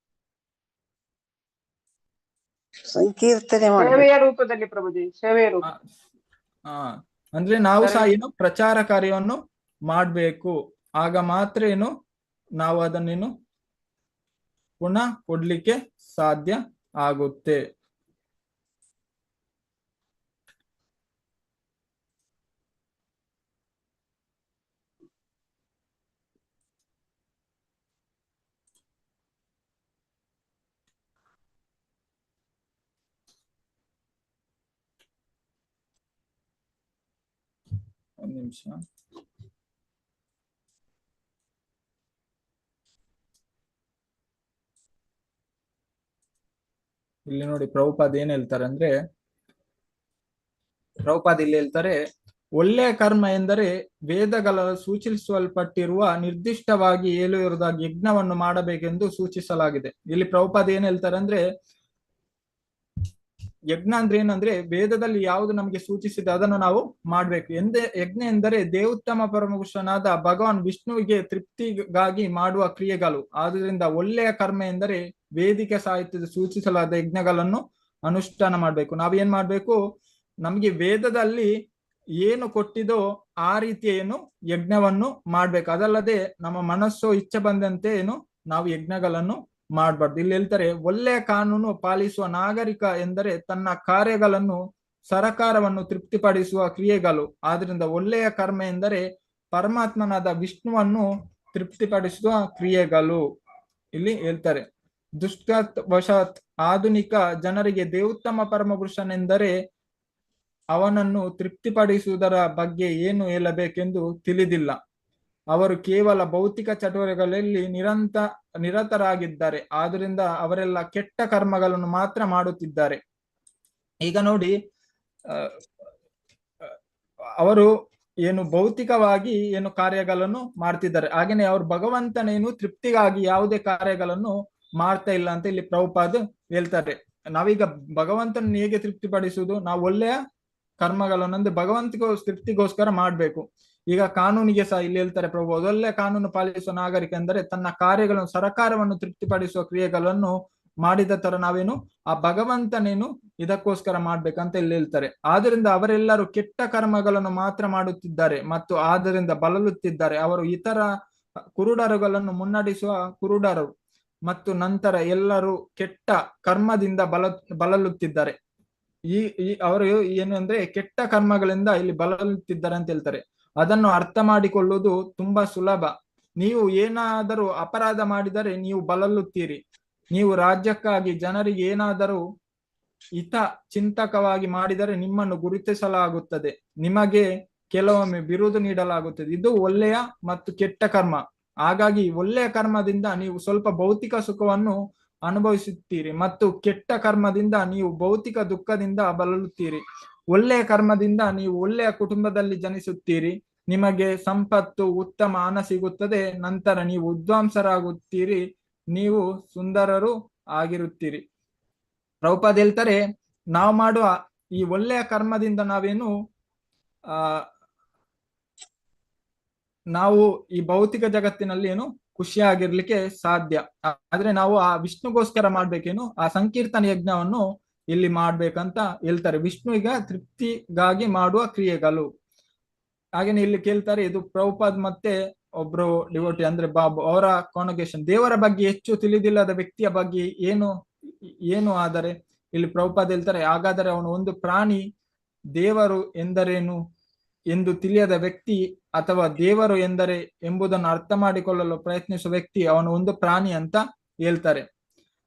ಸಂಕೀರ್ತನೆ ಸೇವೆಯ ರೂಪದಲ್ಲಿ ಪ್ರಭುಜಿ, ಸೇವೆಯ ರೂಪ. ಅಂದ್ರೆ ನಾವು ಸಹ ಏನು ಪ್ರಚಾರ ಕಾರ್ಯವನ್ನು ಮಾಡ್ಬೇಕು, ಆಗ ಮಾತ್ರ ಏನು ನಾವು ಅದನ್ನೇನು ಪುನಃ ಕೊಡ್ಲಿಕ್ಕೆ ಸಾಧ್ಯ ಆಗುತ್ತೆ. ಒಂದು ನಿಮಿಷ. ಇಲ್ಲಿ ನೋಡಿ ಪ್ರಭುಪಾದ ಏನ್ ಹೇಳ್ತಾರೆ ಅಂದ್ರೆ, ಪ್ರಭುಪಾದ ಇಲ್ಲಿ ಹೇಳ್ತಾರೆ, ಒಳ್ಳೆಯ ಕರ್ಮ ಎಂದರೆ ವೇದಗಳ ಸೂಚಿಸಲ್ಪಟ್ಟಿರುವ ನಿರ್ದಿಷ್ಟವಾಗಿ ಹೇಳಿರುವುದಾಗಿ ಯಜ್ಞವನ್ನು ಮಾಡಬೇಕೆಂದು ಸೂಚಿಸಲಾಗಿದೆ. ಇಲ್ಲಿ ಪ್ರಭುಪಾದ ಏನ್ ಹೇಳ್ತಾರೆ ಅಂದ್ರೆ, ಯಜ್ಞ ಅಂದ್ರೆ ಏನಂದ್ರೆ ವೇದದಲ್ಲಿ ಯಾವುದು ನಮಗೆ ಸೂಚಿಸಿದೆ ಅದನ್ನು ನಾವು ಮಾಡ್ಬೇಕು. ಯಜ್ಞ ಎಂದರೆ ದೇವೋತ್ತಮ ಪರಮಪುರುಷನಾದ ಭಗವಾನ್ ವಿಷ್ಣುವಿಗೆ ತೃಪ್ತಿಗಾಗಿ ಮಾಡುವ ಕ್ರಿಯೆಗಳು. ಆದ್ರಿಂದ ಒಳ್ಳೆಯ ಕರ್ಮ ಎಂದರೆ ವೇದಿಕೆ ಸಾಹಿತ್ಯದ ಸೂಚಿಸಲಾದ ಯಜ್ಞಗಳನ್ನು ಅನುಷ್ಠಾನ ಮಾಡ್ಬೇಕು. ನಾವೇನ್ ಮಾಡ್ಬೇಕು? ನಮ್ಗೆ ವೇದದಲ್ಲಿ ಏನು ಕೊಟ್ಟಿದೋ ಆ ರೀತಿಯ ಏನು ಯಜ್ಞವನ್ನು ಮಾಡ್ಬೇಕು. ಅದಲ್ಲದೆ ನಮ್ಮ ಮನಸ್ಸು ಇಚ್ಛೆ ಬಂದಂತೆ ಏನು ನಾವು ಯಜ್ಞಗಳನ್ನು ಮಾಡಬಾರ್ದು. ಇಲ್ಲಿ ಹೇಳ್ತಾರೆ, ಒಳ್ಳೆಯ ಕಾನೂನು ಪಾಲಿಸುವ ನಾಗರಿಕ ಎಂದರೆ ತನ್ನ ಕಾರ್ಯಗಳನ್ನು ಸರಕಾರವನ್ನು ತೃಪ್ತಿಪಡಿಸುವ ಕ್ರಿಯೆಗಳು. ಆದ್ರಿಂದ ಒಳ್ಳೆಯ ಕರ್ಮ ಎಂದರೆ ಪರಮಾತ್ಮನಾದ ವಿಷ್ಣುವನ್ನು ತೃಪ್ತಿಪಡಿಸುವ ಕ್ರಿಯೆಗಳು. ಇಲ್ಲಿ ಹೇಳ್ತಾರೆ, ದುಷ್ಟವಶಾತ್ ಆಧುನಿಕ ಜನರಿಗೆ ದೇವೋತ್ತಮ ಪರಮಪುರುಷನೆಂದರೆ ಅವನನ್ನು ತೃಪ್ತಿಪಡಿಸುವುದರ ಬಗ್ಗೆ ಏನು ಹೇಳಬೇಕೆಂದು ತಿಳಿದಿಲ್ಲ. ಅವರು ಕೇವಲ ಭೌತಿಕ ಚಟುವಟಿಕೆಗಳಲ್ಲಿ ನಿರತರಾಗಿದ್ದಾರೆ. ಆದ್ರಿಂದ ಅವರೆಲ್ಲ ಕೆಟ್ಟ ಕರ್ಮಗಳನ್ನು ಮಾತ್ರ ಮಾಡುತ್ತಿದ್ದಾರೆ. ಈಗ ನೋಡಿ, ಅವರು ಏನು ಭೌತಿಕವಾಗಿ ಏನು ಕಾರ್ಯಗಳನ್ನು ಮಾಡ್ತಿದ್ದಾರೆ, ಹಾಗೇನೆ ಅವರು ಭಗವಂತನೇನು ತೃಪ್ತಿಗಾಗಿ ಯಾವುದೇ ಕಾರ್ಯಗಳನ್ನು ಮಾಡ್ತಾ ಇಲ್ಲ ಅಂತ ಇಲ್ಲಿ ಪ್ರಭುಪಾದ ಹೇಳ್ತಾರೆ. ನಾವೀಗ ಭಗವಂತನ ಹೇಗೆ ತೃಪ್ತಿಪಡಿಸುವುದು? ನಾವು ಒಳ್ಳೆಯ ಕರ್ಮಗಳನ್ನು ಅಂದ್ರೆ ಭಗವಂತಿಗೆ ತೃಪ್ತಿಗೋಸ್ಕರ ಮಾಡ್ಬೇಕು. ಈಗ ಕಾನೂನಿಗೆ ಸಹ ಇಲ್ಲಿ ಹೇಳ್ತಾರೆ ಪ್ರಭು, ಒಳ್ಳೆಯ ಕಾನೂನು ಪಾಲಿಸುವ ನಾಗರಿಕ ಎಂದರೆ ತನ್ನ ಕಾರ್ಯಗಳನ್ನು ಸರಕಾರವನ್ನು ತೃಪ್ತಿಪಡಿಸುವ ಕ್ರಿಯೆಗಳನ್ನು ಮಾಡಿದ ತರ ನಾವೇನು ಆ ಭಗವಂತನೇನು ಇದಕ್ಕೋಸ್ಕರ ಮಾಡ್ಬೇಕಂತ ಇಲ್ಲಿ ಹೇಳ್ತಾರೆ. ಆದ್ರಿಂದ ಅವರೆಲ್ಲರೂ ಕೆಟ್ಟ ಕರ್ಮಗಳನ್ನು ಮಾತ್ರ ಮಾಡುತ್ತಿದ್ದಾರೆ ಮತ್ತು ಆದ್ದರಿಂದ ಬಳಲುತ್ತಿದ್ದಾರೆ. ಅವರು ಇತರ ಕುರುಡರುಗಳನ್ನು ಮುನ್ನಡೆಸುವ ಕುರುಡರು ಮತ್ತು ನಂತರ ಎಲ್ಲರೂ ಕೆಟ್ಟ ಕರ್ಮದಿಂದ ಬಳಲುತ್ತಿದ್ದಾರೆ. ಅವರು ಏನು ಅಂದ್ರೆ ಕೆಟ್ಟ ಕರ್ಮಗಳಿಂದ ಇಲ್ಲಿ ಬಳಲುತ್ತಿದ್ದಾರೆ ಅಂತ ಹೇಳ್ತಾರೆ. ಅದನ್ನು ಅರ್ಥ ಮಾಡಿಕೊಳ್ಳುವುದು ತುಂಬಾ ಸುಲಭ. ನೀವು ಏನಾದರೂ ಅಪರಾಧ ಮಾಡಿದರೆ ನೀವು ಬಳಲುತ್ತೀರಿ. ನೀವು ರಾಜ್ಯಕ್ಕಾಗಿ ಜನರಿಗೆ ಏನಾದರೂ ಹಿತ ಚಿಂತಕವಾಗಿ ಮಾಡಿದರೆ ನಿಮ್ಮನ್ನು ಗುರುತಿಸಲಾಗುತ್ತದೆ. ನಿಮಗೆ ಕೆಲವೊಮ್ಮೆ ಬಿರುದು ನೀಡಲಾಗುತ್ತದೆ. ಇದು ಒಳ್ಳೆಯ ಮತ್ತು ಕೆಟ್ಟ ಕರ್ಮ. ಹಾಗಾಗಿ ಒಳ್ಳೆಯ ಕರ್ಮದಿಂದ ನೀವು ಸ್ವಲ್ಪ ಭೌತಿಕ ಸುಖವನ್ನು ಅನುಭವಿಸುತ್ತೀರಿ ಮತ್ತು ಕೆಟ್ಟ ಕರ್ಮದಿಂದ ನೀವು ಭೌತಿಕ ದುಃಖದಿಂದ ಬಳಲುತ್ತೀರಿ. ಒಳ್ಳೆಯ ಕರ್ಮದಿಂದ ನೀವು ಒಳ್ಳೆಯ ಕುಟುಂಬದಲ್ಲಿ ಜನಿಸುತ್ತೀರಿ. ನಿಮಗೆ ಸಂಪತ್ತು, ಉತ್ತಮ ಹಣ ಸಿಗುತ್ತದೆ. ನಂತರ ನೀವು ವಿದ್ವಾಂಸರಾಗುತ್ತೀರಿ. ನೀವು ಸುಂದರರು ಆಗಿರುತ್ತೀರಿ. ಪ್ರಭುಪಾದ ಹೇಳ್ತಾರೆ, ನಾವು ಮಾಡುವ ಈ ಒಳ್ಳೆಯ ಕರ್ಮದಿಂದ ನಾವೇನು ನಾವು ಈ ಭೌತಿಕ ಜಗತ್ತಿನಲ್ಲಿ ಏನು ಖುಷಿಯಾಗಿರ್ಲಿಕ್ಕೆ ಸಾಧ್ಯ. ಆದ್ರೆ ನಾವು ಆ ವಿಷ್ಣುಗೋಸ್ಕರ ಮಾಡ್ಬೇಕೇನು, ಆ ಸಂಕೀರ್ತನ ಯಜ್ಞವನ್ನು ಇಲ್ಲಿ ಮಾಡ್ಬೇಕಂತ ಹೇಳ್ತಾರೆ. ವಿಷ್ಣುವಿಗೆ ತೃಪ್ತಿಗಾಗಿ ಮಾಡುವ ಕ್ರಿಯೆಗಳು. ಹಾಗೇನೆ ಇಲ್ಲಿ ಕೇಳ್ತಾರೆ, ಇದು ಪ್ರಭುಪಾದ್ ಮತ್ತೆ ಒಬ್ರು ಡಿವೋಟಿ ಅಂದ್ರೆ ಬಾಬು ಅವರ ಕಾನ್ವೊಕೇಶನ್. ದೇವರ ಬಗ್ಗೆ ಹೆಚ್ಚು ತಿಳಿದಿಲ್ಲದ ವ್ಯಕ್ತಿಯ ಬಗ್ಗೆ ಏನು ಆದರೆ ಇಲ್ಲಿ ಪ್ರಭುಪಾದ್ ಹೇಳ್ತಾರೆ, ಹಾಗಾದರೆ ಅವನು ಒಂದು ಪ್ರಾಣಿ. ದೇವರು ಎಂದರೇನು ಎಂದು ತಿಳಿಯದ ವ್ಯಕ್ತಿ ಅಥವಾ ದೇವರು ಎಂದರೆ ಎಂಬುದನ್ನು ಅರ್ಥ ಮಾಡಿಕೊಳ್ಳಲು ಪ್ರಯತ್ನಿಸುವ ವ್ಯಕ್ತಿ ಅವನು ಒಂದು ಪ್ರಾಣಿ ಅಂತ ಹೇಳ್ತಾರೆ.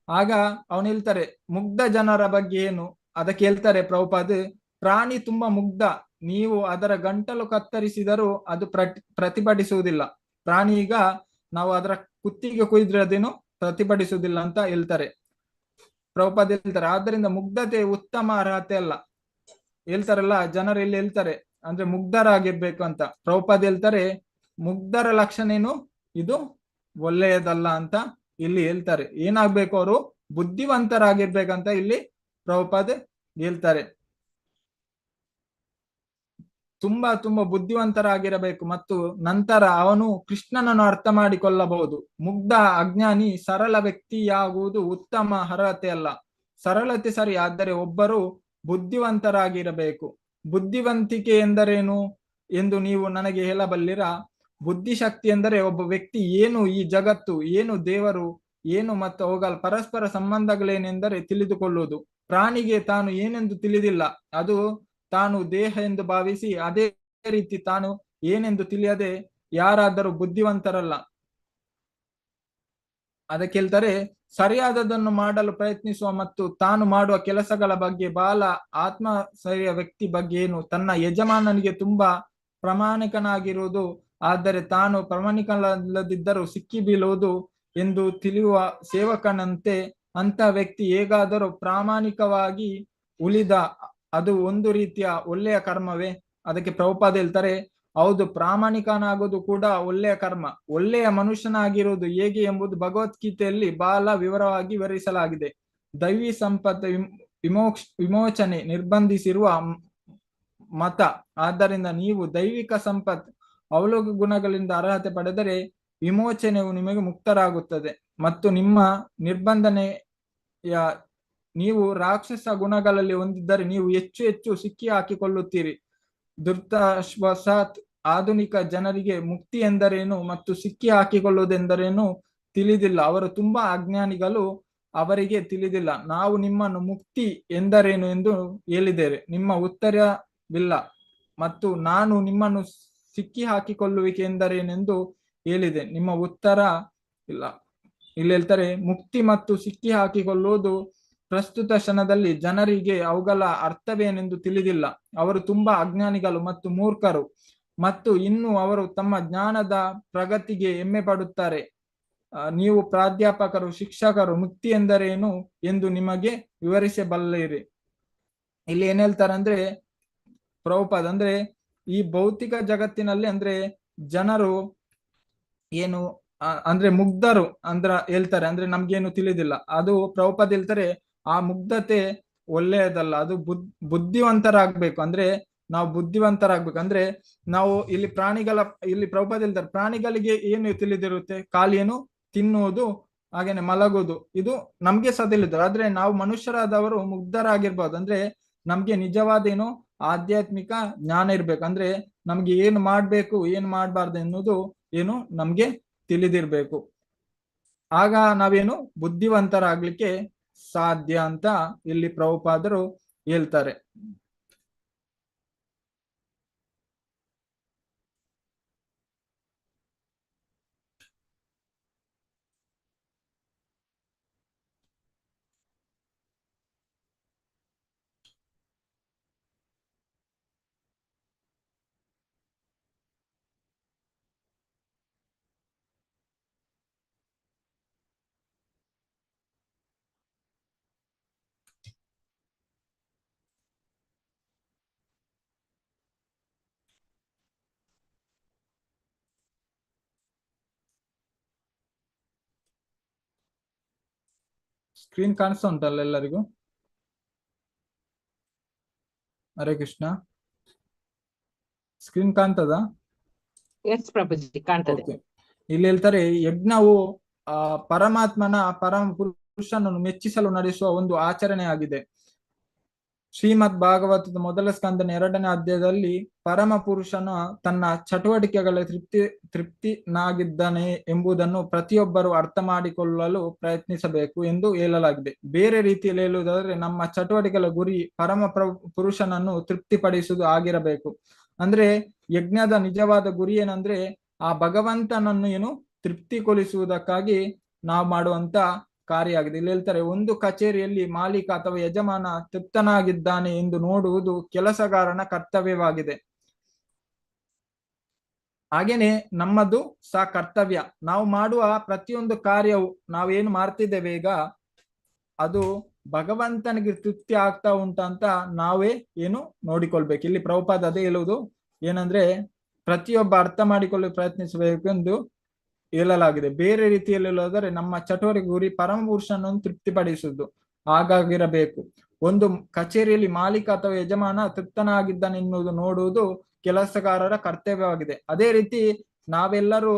ಆಗ ಅವನು ಹೇಳ್ತಾರೆ, ಮುಗ್ಧ ಜನರ ಬಗ್ಗೆ ಏನು ಅದಕ್ಕೆ ಹೇಳ್ತಾರೆ ಪ್ರಭುಪಾದ್, ಪ್ರಾಣಿ ತುಂಬಾ ಮುಗ್ಧ. ನೀವು ಅದರ ಗಂಟಲು ಕತ್ತರಿಸಿದರೂ ಅದು ಪ್ರತಿಭಟಿಸುವುದಿಲ್ಲ. ಪ್ರಾಣಿ ಈಗ ನಾವು ಅದರ ಕುತ್ತಿಗೆ ಕುಯ್ದ್ರೆ ಅದೇನು ಪ್ರತಿಭಟಿಸುವುದಿಲ್ಲ ಅಂತ ಹೇಳ್ತಾರೆ. ಪ್ರಭುಪಾದ್ ಹೇಳ್ತಾರೆ, ಆದ್ದರಿಂದ ಮುಗ್ಧತೆ ಉತ್ತಮ ಅರ್ಹತೆ ಅಲ್ಲ. ಹೇಳ್ತಾರಲ್ಲ ಜನರು ಇಲ್ಲಿ ಹೇಳ್ತಾರೆ, ಅಂದ್ರೆ ಮುಗ್ಧರಾಗಿರ್ಬೇಕು ಅಂತ. ಪ್ರಭುಪಾದ್ ಹೇಳ್ತಾರೆ, ಮುಗ್ಧರ ಲಕ್ಷಣ ಏನು, ಇದು ಒಳ್ಳೆಯದಲ್ಲ ಅಂತ ಇಲ್ಲಿ ಹೇಳ್ತಾರೆ. ಏನಾಗ್ಬೇಕು, ಅವರು ಬುದ್ಧಿವಂತರಾಗಿರ್ಬೇಕಂತ ಇಲ್ಲಿ ಪ್ರಭುಪಾದ್ ಹೇಳ್ತಾರೆ. ತುಂಬಾ ಬುದ್ಧಿವಂತರಾಗಿರಬೇಕು ಮತ್ತು ನಂತರ ಅವನು ಕೃಷ್ಣನನ್ನು ಅರ್ಥ ಮಾಡಿಕೊಳ್ಳಬಹುದು. ಮುಗ್ಧ ಅಜ್ಞಾನಿ ಸರಳ ವ್ಯಕ್ತಿಯಾಗುವುದು ಉತ್ತಮ ಅರ್ಹತೆ ಅಲ್ಲ. ಸರಳತೆ ಸರಿ, ಆದರೆ ಒಬ್ಬರು ಬುದ್ಧಿವಂತರಾಗಿರಬೇಕು. ಬುದ್ಧಿವಂತಿಕೆ ಎಂದರೇನು ಎಂದು ನೀವು ನನಗೆ ಹೇಳಬಲ್ಲಿರಾ? ಬುದ್ಧಿಶಕ್ತಿ ಎಂದರೆ ಒಬ್ಬ ವ್ಯಕ್ತಿ ಏನು ಈ ಜಗತ್ತು, ಏನು ದೇವರು, ಏನು ಮತ್ತು ಅವುಗಳ ಪರಸ್ಪರ ಸಂಬಂಧಗಳೇನೆಂದರೆ ತಿಳಿದುಕೊಳ್ಳುವುದು. ಪ್ರಾಣಿಗೆ ತಾನು ಏನೆಂದು ತಿಳಿದಿಲ್ಲ, ಅದು ತಾನು ದೇಹ ಎಂದು ಭಾವಿಸಿ, ಅದೇ ರೀತಿ ತಾನು ಏನೆಂದು ತಿಳಿಯದೆ ಯಾರಾದರೂ ಬುದ್ಧಿವಂತರಲ್ಲ. ಅದಕ್ಕೆ ಹೇಳ್ತಾರೆ, ಸರಿಯಾದದನ್ನು ಮಾಡಲು ಪ್ರಯತ್ನಿಸುವ ಮತ್ತು ತಾನು ಮಾಡುವ ಕೆಲಸಗಳ ಬಗ್ಗೆ ಬಹಳ ಆತ್ಮಸರಿಯ ವ್ಯಕ್ತಿ ಬಗ್ಗೆ ಏನು, ತನ್ನ ಯಜಮಾನನಿಗೆ ತುಂಬಾ ಪ್ರಾಮಾಣಿಕನಾಗಿರುವುದು, ಆದರೆ ತಾನು ಪ್ರಾಮಾಣಿಕನಲ್ಲದಿದ್ದರೂ ಸಿಕ್ಕಿ ಬೀಳುವುದು ಎಂದು ತಿಳಿಯುವ ಸೇವಕನಂತೆ ಅಂತ ವ್ಯಕ್ತಿ ಹೇಗಾದರೂ ಪ್ರಾಮಾಣಿಕವಾಗಿ ಉಳಿದ ಅದು ಒಂದು ರೀತಿಯ ಒಳ್ಳೆಯ ಕರ್ಮವೇ? ಅದಕ್ಕೆ ಪ್ರಭುಪಾದ ಹೇಳ್ತಾರೆ, ಹೌದು, ಪ್ರಾಮಾಣಿಕನಾಗುವುದು ಕೂಡ ಒಳ್ಳೆಯ ಕರ್ಮ. ಒಳ್ಳೆಯ ಮನುಷ್ಯನಾಗಿರುವುದು ಹೇಗೆ ಎಂಬುದು ಭಗವದ್ಗೀತೆಯಲ್ಲಿ ಬಹಳ ವಿವರವಾಗಿ ವಿವರಿಸಲಾಗಿದೆ. ದೈವಿ ಸಂಪತ್ತು ವಿಮೋಚನೆ ನಿರ್ಬಂಧಿಸಿರುವ ಮತ. ಆದ್ದರಿಂದ ನೀವು ದೈವಿಕ ಸಂಪತ್ ಅವಲೋಕ ಗುಣಗಳಿಂದ ಅರ್ಹತೆ ಪಡೆದರೆ ವಿಮೋಚನೆಯು ನಿಮಗೆ ಮುಕ್ತರಾಗುತ್ತದೆ ಮತ್ತು ನಿಮ್ಮ ನಿರ್ಬಂಧನೆಯ ನೀವು ರಾಕ್ಷಸ ಗುಣಗಳಲ್ಲಿ ಹೊಂದಿದ್ದರೆ ನೀವು ಹೆಚ್ಚು ಸಿಕ್ಕಿ ಹಾಕಿಕೊಳ್ಳುತ್ತೀರಿ. ದುರ್ದಶವಶಾತ್ ಆಧುನಿಕ ಜನರಿಗೆ ಮುಕ್ತಿ ಎಂದರೇನು ಮತ್ತು ಸಿಕ್ಕಿ ಹಾಕಿಕೊಳ್ಳುವುದೆಂದರೇನು ತಿಳಿದಿಲ್ಲ. ಅವರು ತುಂಬಾ ಅಜ್ಞಾನಿಗಳು, ಅವರಿಗೆ ತಿಳಿದಿಲ್ಲ. ನಾವು ನಿಮ್ಮನ್ನು ಮುಕ್ತಿ ಎಂದರೇನು ಎಂದು ಹೇಳಿದ್ದೇವೆ, ನಿಮ್ಮ ಉತ್ತರವಿಲ್ಲ. ಮತ್ತು ನಾನು ನಿಮ್ಮನ್ನು ಸಿಕ್ಕಿ ಹಾಕಿಕೊಳ್ಳುವಿಕೆ ಎಂದರೇನೆಂದು ಹೇಳಿದೆ, ನಿಮ್ಮ ಉತ್ತರ ಇಲ್ಲ. ಇಲ್ಲಿ ಹೇಳ್ತಾರೆ, ಮುಕ್ತಿ ಮತ್ತು ಸಿಕ್ಕಿ ಹಾಕಿಕೊಳ್ಳುವುದು ಪ್ರಸ್ತುತ ಕ್ಷಣದಲ್ಲಿ ಜನರಿಗೆ ಅವುಗಳ ಅರ್ಥವೇನೆಂದು ತಿಳಿದಿಲ್ಲ. ಅವರು ತುಂಬಾ ಅಜ್ಞಾನಿಗಳು ಮತ್ತು ಮೂರ್ಖರು ಮತ್ತು ಇನ್ನು ಅವರು ತಮ್ಮ ಜ್ಞಾನದ ಪ್ರಗತಿಗೆ ಹೆಮ್ಮೆ ಪಡುತ್ತಾರೆ. ನೀವು ಪ್ರಾಧ್ಯಾಪಕರು, ಶಿಕ್ಷಕರು ಮುಕ್ತಿ ಎಂದರೇನು ಎಂದು ನಿಮಗೆ ವಿವರಿಸಬಲ್ಲಿರಿ. ಇಲ್ಲಿ ಏನ್ ಹೇಳ್ತಾರೆ ಅಂದ್ರೆ ಪ್ರಭುಪಾದ, ಅಂದ್ರೆ ಈ ಭೌತಿಕ ಜಗತ್ತಿನಲ್ಲಿ ಅಂದ್ರೆ ಜನರು ಏನು ಅಂದ್ರೆ ಮುಗ್ಧರು ಅಂದ್ರ ಹೇಳ್ತಾರೆ, ಅಂದ್ರೆ ನಮ್ಗೇನು ತಿಳಿದಿಲ್ಲ. ಅದು ಪ್ರಭುಪಾದ ಹೇಳ್ತಾರೆ, ಆ ಮುಗ್ಧತೆ ಒಳ್ಳೆಯದಲ್ಲ, ಅದು ಬುದ್ಧಿವಂತರಾಗ್ಬೇಕು. ಅಂದ್ರೆ ನಾವು ಬುದ್ಧಿವಂತರಾಗ್ಬೇಕು. ಅಂದ್ರೆ ನಾವು ಇಲ್ಲಿ ಪ್ರಭುಪಾದ ಹೇಳ್ತಾರೆ, ಪ್ರಾಣಿಗಳಿಗೆ ಏನು ತಿಳಿದಿರುತ್ತೆ, ಖಾಲಿ ಏನು ತಿನ್ನುವುದು, ಹಾಗೇನೆ ಮಲಗುವುದು, ಇದು ನಮ್ಗೆ ಸಹ ತಿಳಿದ್ರು. ಆದ್ರೆ ನಾವು ಮನುಷ್ಯರಾದವರು ಮುಗ್ಧರಾಗಿರ್ಬೋದು. ಅಂದ್ರೆ ನಮ್ಗೆ ನಿಜವಾದೇನು ಆಧ್ಯಾತ್ಮಿಕ ಜ್ಞಾನ ಇರ್ಬೇಕು. ಅಂದ್ರೆ ನಮ್ಗೆ ಏನು ಮಾಡ್ಬೇಕು, ಏನು ಮಾಡ್ಬಾರ್ದು ಎನ್ನುವುದು ಏನು ನಮ್ಗೆ ತಿಳಿದಿರ್ಬೇಕು. ಆಗ ನಾವೇನು ಬುದ್ಧಿವಂತರಾಗ್ಲಿಕ್ಕೆ ಸಾಧ್ಯ ಅಂತ ಇಲ್ಲಿ ಪ್ರಭುಪಾದರು ಹೇಳ್ತಾರೆ. ಸ್ಕ್ರೀನ್ ಕಾಣಿಸ್ತಾ ಉಂಟಲ್ಲ ಎಲ್ಲರಿಗೂ? ಹರೇ ಕೃಷ್ಣ. ಸ್ಕ್ರೀನ್ ಕಾಣ್ತದ? ಎಸ್ ಪ್ರಭುಜಿ, ಕಾಣ್ತದೆ. ಓಕೆ. ಇಲ್ಲಿ ಹೇಳ್ತಾರೆ, ಯಜ್ಞವು ಪರಮಾತ್ಮನ ಪರಮ ಪುರುಷನನ್ನು ಮೆಚ್ಚಿಸಲು ನಡೆಸುವ ಒಂದು ಆಚರಣೆ ಆಗಿದೆ. ಶ್ರೀಮದ್ ಭಾಗವತದ ಮೊದಲ ಸ್ಕಂದನ 2ನೇ ಅಧ್ಯಾಯದಲ್ಲಿ ಪರಮ ಪುರುಷನ ತನ್ನ ಚಟುವಟಿಕೆಗಳ ತೃಪ್ತಿನಾಗಿದ್ದಾನೆ ಎಂಬುದನ್ನು ಪ್ರತಿಯೊಬ್ಬರು ಅರ್ಥ ಮಾಡಿಕೊಳ್ಳಲು ಪ್ರಯತ್ನಿಸಬೇಕು ಎಂದು ಹೇಳಲಾಗಿದೆ. ಬೇರೆ ರೀತಿಯಲ್ಲಿ ಹೇಳುವುದಾದ್ರೆ, ನಮ್ಮ ಚಟುವಟಿಕೆಗಳ ಗುರಿ ಪರಮ ಪುರುಷನನ್ನು ತೃಪ್ತಿಪಡಿಸುವುದು ಆಗಿರಬೇಕು. ಅಂದ್ರೆ ಯಜ್ಞದ ನಿಜವಾದ ಗುರಿ ಏನಂದ್ರೆ, ಆ ಭಗವಂತನನ್ನು ಏನು ತೃಪ್ತಿಗೊಳಿಸುವುದಕ್ಕಾಗಿ ನಾವು ಮಾಡುವಂತ ಕಾರ್ಯ ಆಗಿದೆ. ಇಲ್ಲಿ ಹೇಳ್ತಾರೆ, ಒಂದು ಕಚೇರಿಯಲ್ಲಿ ಮಾಲೀಕ ಅಥವಾ ಯಜಮಾನ ತೃಪ್ತನಾಗಿದ್ದಾನೆ ಎಂದು ನೋಡುವುದು ಕೆಲಸಗಾರನ ಕರ್ತವ್ಯವಾಗಿದೆ. ಹಾಗೇನೆ ನಮ್ಮದು ಸಹ ಕರ್ತವ್ಯ. ನಾವು ಮಾಡುವ ಪ್ರತಿಯೊಂದು ಕಾರ್ಯವು, ನಾವೇನು ಮಾಡ್ತಿದ್ದೇವೆ ಈಗ, ಅದು ಭಗವಂತನಿಗೆ ತೃಪ್ತಿ ಆಗ್ತಾ ಉಂಟಂತ ನಾವೇ ಏನು ನೋಡಿಕೊಳ್ಬೇಕು. ಇಲ್ಲಿ ಪ್ರಭುಪಾದ ಅದೇ ಹೇಳುವುದು ಏನಂದ್ರೆ, ಪ್ರತಿಯೊಬ್ಬ ಅರ್ಥ ಮಾಡಿಕೊಳ್ಳಲು ಪ್ರಯತ್ನಿಸಬೇಕೆಂದು ಹೇಳಲಾಗಿದೆ. ಬೇರೆ ರೀತಿಯಲ್ಲಿ ಹೇಳೋದಾದ್ರೆ, ನಮ್ಮ ಚಟುವಟಿಕೆ ಗುರಿ ಪರಮ ಪುರುಷನನ್ನು ತೃಪ್ತಿಪಡಿಸುವುದು ಹಾಗಾಗಿರಬೇಕು. ಒಂದು ಕಚೇರಿಯಲ್ಲಿ ಮಾಲೀಕ ಅಥವಾ ಯಜಮಾನ ತೃಪ್ತನಾಗಿದ್ದಾನೆ ಎನ್ನುವುದು ನೋಡುವುದು ಕೆಲಸಗಾರರ ಕರ್ತವ್ಯವಾಗಿದೆ. ಅದೇ ರೀತಿ ನಾವೆಲ್ಲರೂ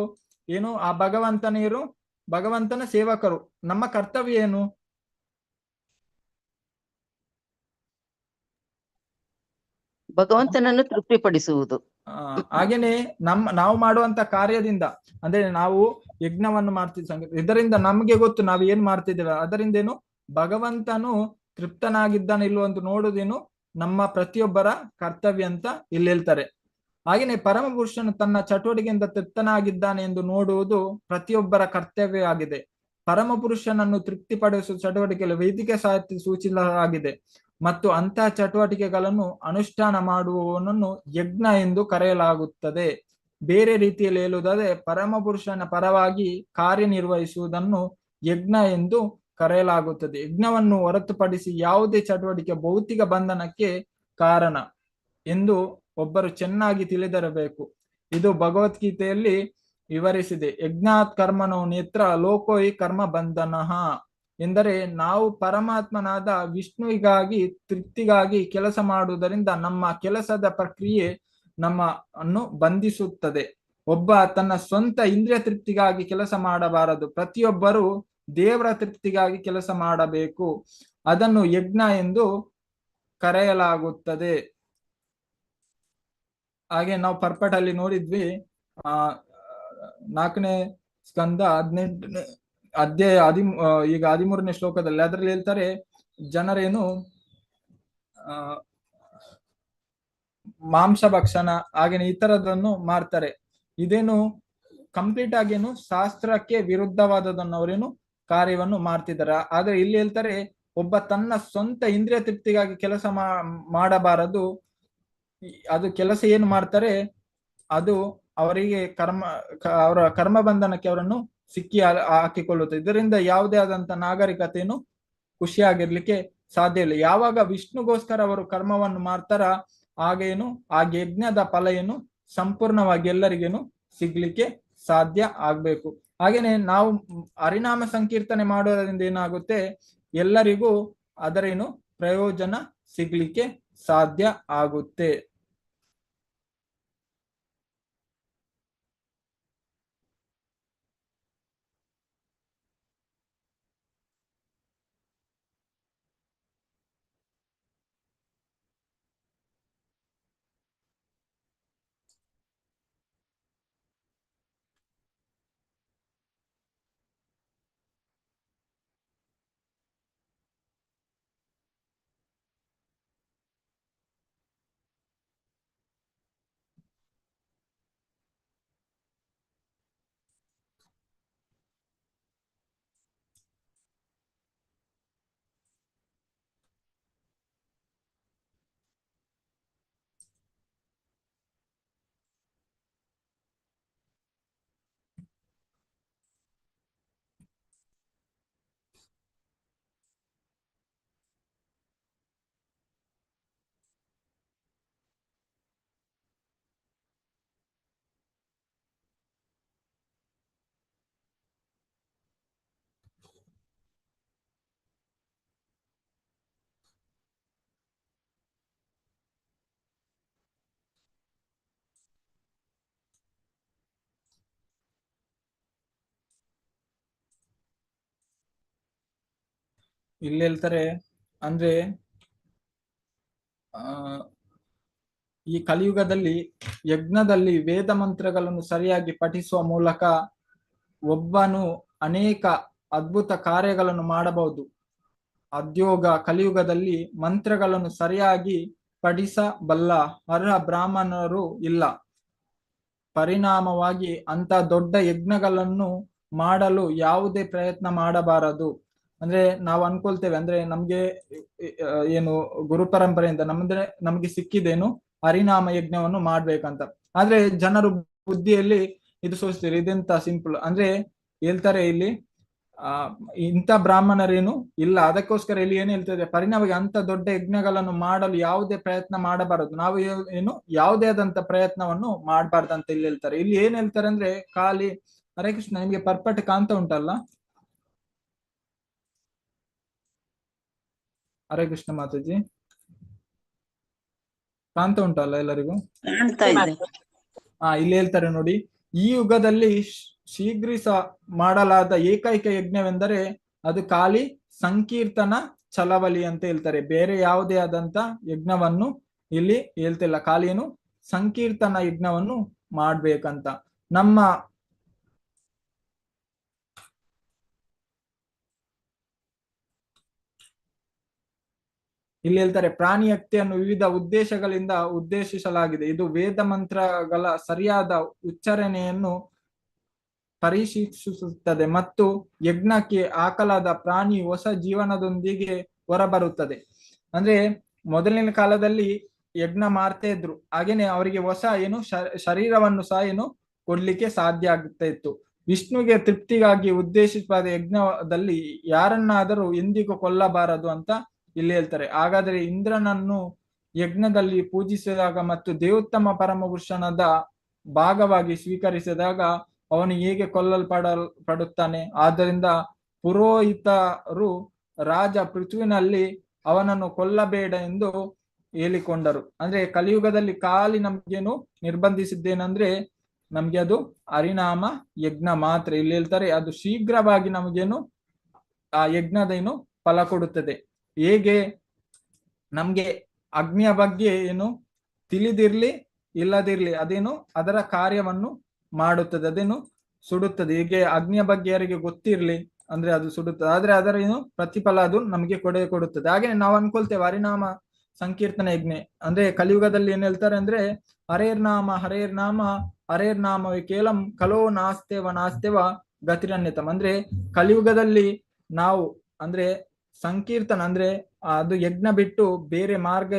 ಏನು ಆ ಭಗವಂತನ ಸೇವಕರು. ನಮ್ಮ ಕರ್ತವ್ಯ ಏನು? ಭಗವಂತನನ್ನು ತೃಪ್ತಿಪಡಿಸುವುದು. ಹಾಗೇನೆ ನಾವು ಮಾಡುವಂತ ಕಾರ್ಯದಿಂದ, ಅಂದ್ರೆ ನಾವು ಯಜ್ಞವನ್ನು ಮಾಡ್ತಿದ್ದೇವೆ, ಇದರಿಂದ ನಮ್ಗೆ ಗೊತ್ತು ನಾವು ಏನ್ ಮಾಡ್ತಿದ್ದೇವೆ, ಅದರಿಂದ ಏನು ಭಗವಂತನು ತೃಪ್ತನಾಗಿದ್ದಾನೆ ಇಲ್ವೋ ಅಂತ ನೋಡುವುದೇನು ನಮ್ಮ ಪ್ರತಿಯೊಬ್ಬರ ಕರ್ತವ್ಯ ಅಂತ ಇಲ್ಲಿ ಹೇಳ್ತಾರೆ. ಹಾಗೇನೆ ಪರಮ ಪುರುಷನು ತನ್ನ ಚಟುವಟಿಕೆಯಿಂದ ತೃಪ್ತನಾಗಿದ್ದಾನೆ ಎಂದು ನೋಡುವುದು ಪ್ರತಿಯೊಬ್ಬರ ಕರ್ತವ್ಯ ಆಗಿದೆ. ಪರಮ ಪುರುಷನನ್ನು ತೃಪ್ತಿಪಡಿಸುವ ಚಟುವಟಿಕೆಯಲ್ಲಿ ವೈದಿಕ ಸಾಹಿತ್ಯ ಸೂಚಿಸಲಾಗಿದೆ ಮತ್ತು ಅಂತಹ ಚಟುವಟಿಕೆಗಳನ್ನು ಅನುಷ್ಠಾನ ಮಾಡುವವನನ್ನು ಯಜ್ಞ ಎಂದು ಕರೆಯಲಾಗುತ್ತದೆ. ಬೇರೆ ರೀತಿಯಲ್ಲಿ ಹೇಳುವುದಾದರೆ, ಪರಮ ಪುರುಷನ ಪರವಾಗಿ ಕಾರ್ಯನಿರ್ವಹಿಸುವುದನ್ನು ಯಜ್ಞ ಎಂದು ಕರೆಯಲಾಗುತ್ತದೆ. ಯಜ್ಞವನ್ನು ಹೊರತುಪಡಿಸಿ ಯಾವುದೇ ಚಟುವಟಿಕೆ ಭೌತಿಕ ಬಂಧನಕ್ಕೆ ಕಾರಣ ಎಂದು ಒಬ್ಬರು ಚೆನ್ನಾಗಿ ತಿಳಿದಿರಬೇಕು. ಇದು ಭಗವದ್ಗೀತೆಯಲ್ಲಿ ವಿವರಿಸಿದೆ. ಯಜ್ಞಾತ್ ಕರ್ಮಣೋ ನೇತ್ರ ಲೋಕೋಹಿ ಕರ್ಮ ಬಂಧನಃ ಎಂದರೆ, ನಾವು ಪರಮಾತ್ಮನಾದ ವಿಷ್ಣುವಿಗಾಗಿ ತೃಪ್ತಿಗಾಗಿ ಕೆಲಸ ಮಾಡುವುದರಿಂದ ನಮ್ಮ ಕೆಲಸದ ಪ್ರಕ್ರಿಯೆ ನಮ್ಮನ್ನು ಬಂಧಿಸುತ್ತದೆ. ಒಬ್ಬ ತನ್ನ ಸ್ವಂತ ಇಂದ್ರಿಯ ತೃಪ್ತಿಗಾಗಿ ಕೆಲಸ ಮಾಡಬಾರದು. ಪ್ರತಿಯೊಬ್ಬರು ದೇವರ ತೃಪ್ತಿಗಾಗಿ ಕೆಲಸ ಮಾಡಬೇಕು. ಅದನ್ನು ಯಜ್ಞ ಎಂದು ಕರೆಯಲಾಗುತ್ತದೆ. ಹಾಗೆ ನಾವು ಪರ್ಪಟಲ್ಲಿ ನೋಡಿದ್ವಿ, 4ನೇ ಸ್ಕಂದ 18ನೇ ಅಧ್ಯಾಯ ಈಗ 13ನೇ ಶ್ಲೋಕದಲ್ಲಿ ಅದರಲ್ಲಿ ಹೇಳ್ತಾರೆ, ಜನರೇನು ಮಾಂಸ ಭಕ್ಷಣ ಹಾಗೇನೆ ಈ ತರದನ್ನು ಮಾಡ್ತಾರೆ. ಇದೇನು ಕಂಪ್ಲೀಟ್ ಆಗೇನು ಶಾಸ್ತ್ರಕ್ಕೆ ವಿರುದ್ಧವಾದದನ್ನು ಅವರೇನು ಕಾರ್ಯವನ್ನು ಮಾಡ್ತಿದ್ದಾರೆ. ಆದ್ರೆ ಇಲ್ಲಿ ಹೇಳ್ತಾರೆ, ಒಬ್ಬ ತನ್ನ ಸ್ವಂತ ಇಂದ್ರಿಯ ತೃಪ್ತಿಗಾಗಿ ಕೆಲಸ ಮಾಡಬಾರದು. ಅದು ಕೆಲಸ ಏನು ಮಾಡ್ತಾರೆ ಅದು ಅವರಿಗೆ ಅವರ ಕರ್ಮ ಬಂಧನಕ್ಕೆ ಅವರನ್ನು ಸಿಕ್ಕಿ ಹಾಕಿಕೊಳ್ಳುತ್ತದೆ. ಇದರಿಂದ ಯಾವುದೇ ಆದಂತ ನಾಗರಿಕತೆಯನ್ನು ಖುಷಿಯಾಗಿರ್ಲಿಕ್ಕೆ ಸಾಧ್ಯ ಇಲ್ಲ. ಯಾವಾಗ ವಿಷ್ಣುಗೋಸ್ಕರ ಅವರು ಕರ್ಮವನ್ನು ಮಾಡ್ತಾರ, ಆಗೇನು ಆ ಯಜ್ಞದ ಫಲ ಏನು ಸಂಪೂರ್ಣವಾಗಿ ಎಲ್ಲರಿಗೇನು ಸಿಗ್ಲಿಕ್ಕೆ ಸಾಧ್ಯ ಆಗ್ಬೇಕು. ಹಾಗೇನೆ ನಾವು ಹರಿನಾಮ ಸಂಕೀರ್ತನೆ ಮಾಡೋದ್ರಿಂದ ಏನಾಗುತ್ತೆ, ಎಲ್ಲರಿಗೂ ಅದರೇನು ಪ್ರಯೋಜನ ಸಿಗ್ಲಿಕ್ಕೆ ಸಾಧ್ಯ ಆಗುತ್ತೆ. ಇಲ್ಲಿ ಹೇಳ್ತಾರೆ ಅಂದ್ರೆ ಆ ಈ ಕಲಿಯುಗದಲ್ಲಿ ಯಜ್ಞದಲ್ಲಿ ವೇದ ಮಂತ್ರಗಳನ್ನು ಸರಿಯಾಗಿ ಪಠಿಸುವ ಮೂಲಕ ಒಬ್ಬನು ಅನೇಕ ಅದ್ಭುತ ಕಾರ್ಯಗಳನ್ನು ಮಾಡಬಹುದು. ಉದ್ಯೋಗ ಕಲಿಯುಗದಲ್ಲಿ ಮಂತ್ರಗಳನ್ನು ಸರಿಯಾಗಿ ಪಠಿಸಬಲ್ಲ ಅರ್ಹ ಬ್ರಾಹ್ಮಣರು ಇಲ್ಲ. ಪರಿಣಾಮವಾಗಿ ಅಂತ ದೊಡ್ಡ ಯಜ್ಞಗಳನ್ನು ಮಾಡಲು ಯಾವುದೇ ಪ್ರಯತ್ನ ಮಾಡಬಾರದು. ಅಂದ್ರೆ ನಾವು ಅನ್ಕೊಳ್ತೇವೆ ಅಂದ್ರೆ ನಮ್ಗೆ ಏನು ಗುರು ಪರಂಪರೆಯಿಂದ ನಮ್ಗೆ ಸಿಕ್ಕಿದೇನು ಹರಿನಾಮ ಯಜ್ಞವನ್ನು ಮಾಡ್ಬೇಕಂತ. ಆದ್ರೆ ಜನರು ಬುದ್ಧಿಯಲ್ಲಿ ಇದು ಸೋಚ್ತಾರೆ, ಇದೆಂತ ಸಿಂಪಲ್ ಅಂದ್ರೆ ಹೇಳ್ತಾರೆ ಇಲ್ಲಿ ಇಂಥ ಬ್ರಾಹ್ಮಣರೇನು ಇಲ್ಲ. ಅದಕ್ಕೋಸ್ಕರ ಇಲ್ಲಿ ಏನ್ ಹೇಳ್ತದೆ, ಪರಿಣಾಮವಾಗಿ ಅಂತ ದೊಡ್ಡ ಯಜ್ಞಗಳನ್ನು ಮಾಡಲು ಯಾವುದೇ ಪ್ರಯತ್ನ ಮಾಡಬಾರದು. ನಾವು ಏನು ಯಾವುದೇ ಆದಂತ ಪ್ರಯತ್ನವನ್ನು ಮಾಡಬಾರ್ದಂತ ಇಲ್ಲಿ ಹೇಳ್ತಾರೆ. ಇಲ್ಲಿ ಏನ್ ಹೇಳ್ತಾರೆ ಅಂದ್ರೆ ಖಾಲಿ ಹರೇ ಕೃಷ್ಣ, ನಿಮ್ಗೆ ಪರ್ಪಟ್ ಕಾಣ್ತಾ ಉಂಟಲ್ಲ? ಹರೇ ಕೃಷ್ಣ ಮಾತಾಜಿ, ಕಾಣ್ತಾ ಉಂಟಲ್ಲ ಎಲ್ಲರಿಗೂ? ಕಾಣ್ತಾ ಇದೆ. ಇಲ್ಲಿ ಹೇಳ್ತಾರೆ ನೋಡಿ, ಈ ಯುಗದಲ್ಲಿ ಶೀಘ್ರಿಸ ಮಾಡಲಾದ ಏಕೈಕ ಯಜ್ಞವೆಂದರೆ ಅದು ಖಾಲಿ ಸಂಕೀರ್ತನ ಚಳವಳಿ ಅಂತ ಹೇಳ್ತಾರೆ. ಬೇರೆ ಯಾವುದೇ ಆದಂತ ಯಜ್ಞವನ್ನು ಇಲ್ಲಿ ಹೇಳ್ತಿಲ್ಲ, ಖಾಲಿ ಏನು ಸಂಕೀರ್ತನ ಯಜ್ಞವನ್ನು ಮಾಡ್ಬೇಕಂತ. ನಮ್ಮ ಇಲ್ಲಿ ಹೇಳ್ತಾರೆ ಪ್ರಾಣಿ ಹತ್ಯೆಯನ್ನು ವಿವಿಧ ಉದ್ದೇಶಗಳಿಂದ ಉದ್ದೇಶಿಸಲಾಗಿದೆ. ಇದು ವೇದ ಮಂತ್ರಗಳ ಸರಿಯಾದ ಉಚ್ಚಾರಣೆಯನ್ನು ಪರೀಕ್ಷಿಸುತ್ತದೆ ಮತ್ತು ಯಜ್ಞಕ್ಕೆ ಹಾಕಲಾದ ಪ್ರಾಣಿ ಹೊಸ ಜೀವನದೊಂದಿಗೆ ಹೊರಬರುತ್ತದೆ. ಅಂದ್ರೆ ಮೊದಲಿನ ಕಾಲದಲ್ಲಿ ಯಜ್ಞ ಮಾಡ್ತಾ ಇದ್ರು, ಹಾಗೇನೆ ಅವರಿಗೆ ಹೊಸ ಏನು ಶರೀರವನ್ನು ಸಹ ಏನು ಕೊಡ್ಲಿಕ್ಕೆ ಸಾಧ್ಯ ಆಗ್ತಾ ಇತ್ತು. ವಿಷ್ಣುಗೆ ತೃಪ್ತಿಗಾಗಿ ಉದ್ದೇಶಿಸಿದ ಯಜ್ಞದಲ್ಲಿ ಯಾರನ್ನಾದರೂ ಎಂದಿಗೂ ಕೊಲ್ಲಬಾರದು ಅಂತ ಇಲ್ಲಿ ಹೇಳ್ತಾರೆ. ಹಾಗಾದ್ರೆ ಇಂದ್ರನನ್ನು ಯಜ್ಞದಲ್ಲಿ ಪೂಜಿಸಿದಾಗ ಮತ್ತು ದೇವೋತ್ತಮ ಪರಮಪುರುಷನದ ಭಾಗವಾಗಿ ಸ್ವೀಕರಿಸಿದಾಗ ಅವನು ಹೇಗೆ ಕೊಲ್ಲಲ್ಪಡುತ್ತಾನೆ? ಆದ್ದರಿಂದ ಪುರೋಹಿತರು ರಾಜ ಪೃಥ್ವಿನಲ್ಲಿ ಅವನನ್ನು ಕೊಲ್ಲಬೇಡ ಎಂದು ಹೇಳಿಕೊಂಡರು. ಅಂದ್ರೆ ಕಲಿಯುಗದಲ್ಲಿ ಖಾಲಿ ನಮ್ಗೇನು ನಿರ್ಬಂಧಿಸಿದ್ದೇನೆಂದ್ರೆ ನಮ್ಗೆ ಅದು ಹರಿನಾಮ ಯಜ್ಞ ಮಾತ್ರ. ಇಲ್ಲಿ ಹೇಳ್ತಾರೆ ಅದು ಶೀಘ್ರವಾಗಿ ನಮಗೇನು ಆ ಯಜ್ಞದೇನು ಫಲ ಕೊಡುತ್ತದೆ. ಹೇಗೆ ನಮ್ಗೆ ಅಗ್ನಿಯ ಬಗ್ಗೆ ಏನು ತಿಳಿದಿರ್ಲಿ ಇಲ್ಲದಿರ್ಲಿ ಅದೇನು ಅದರ ಕಾರ್ಯವನ್ನು ಮಾಡುತ್ತದೆ, ಅದೇನು ಸುಡುತ್ತದೆ. ಹೀಗೆ ಅಗ್ನಿಯ ಬಗ್ಗೆ ಯಾರಿಗೆ ಗೊತ್ತಿರ್ಲಿ ಅಂದ್ರೆ ಅದು ಸುಡುತ್ತದೆ, ಆದ್ರೆ ಅದರ ಏನು ಪ್ರತಿಫಲ ಅದು ನಮಗೆ ಕೊಡುತ್ತದೆ. ಹಾಗೆ ನಾವು ಅನ್ಕೊಳ್ತೇವೆ ಹರಿನಾಮ ಸಂಕೀರ್ತನ ಯಜ್ಞ ಅಂದ್ರೆ ಕಲಿಯುಗದಲ್ಲಿ ಏನ್ ಹೇಳ್ತಾರೆ ಅಂದ್ರೆ ಹರೇರ್ ನಾಮ ಹರೇರ್ ನಾಮವೇ ಕೇವಲಂ ಕಲೋ ನಾಸ್ತೆವ ಗತಿರನ್ಯತಮ್. ಅಂದ್ರೆ ಕಲಿಯುಗದಲ್ಲಿ ನಾವು ಅಂದ್ರೆ ಸಂಕೀರ್ತನ ಅಂದ್ರೆ ಅದು ಯಜ್ಞ ಬಿಟ್ಟು ಬೇರೆ ಮಾರ್ಗ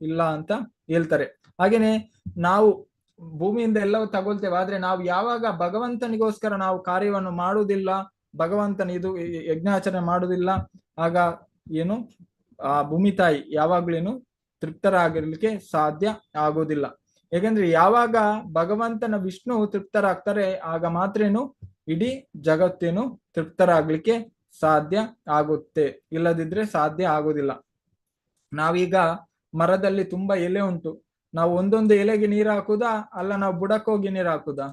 ಇಲ್ಲ ಅಂತ ಹೇಳ್ತಾರೆ. ಹಾಗೇನೆ ನಾವು ಭೂಮಿಯಿಂದ ಎಲ್ಲವೂ ತಗೊಳ್ತೇವೆ, ಆದ್ರೆ ನಾವು ಯಾವಾಗ ಭಗವಂತನಿಗೋಸ್ಕರ ನಾವು ಕಾರ್ಯವನ್ನು ಮಾಡುವುದಿಲ್ಲ, ಭಗವಂತನ ಇದು ಯಜ್ಞಾಚರಣೆ ಮಾಡುವುದಿಲ್ಲ, ಆಗ ಏನು ಆ ಭೂಮಿ ತಾಯಿ ಯಾವಾಗ್ಲೇನು ತೃಪ್ತರಾಗಿರ್ಲಿಕ್ಕೆ ಸಾಧ್ಯ ಆಗೋದಿಲ್ಲ. ಯಾಕಂದ್ರೆ ಯಾವಾಗ ಭಗವಂತನ ವಿಷ್ಣು ತೃಪ್ತರಾಗ್ತಾರೆ ಆಗ ಮಾತ್ರ ಇಡೀ ಜಗತ್ತೇನು ತೃಪ್ತರಾಗ್ಲಿಕ್ಕೆ ಸಾಧ್ಯ ಆಗುತ್ತೆ, ಇಲ್ಲದಿದ್ರೆ ಸಾಧ್ಯ ಆಗೋದಿಲ್ಲ. ನಾವೀಗ ಮರದಲ್ಲಿ ತುಂಬಾ ಎಲೆ ಉಂಟು, ನಾವು ಒಂದೊಂದು ಎಲೆಗೆ ನೀರು ಹಾಕುದಾ ಅಲ್ಲ ನಾವು ಬುಡಕ್ಕೋಗಿ ನೀರು ಹಾಕುದಾ?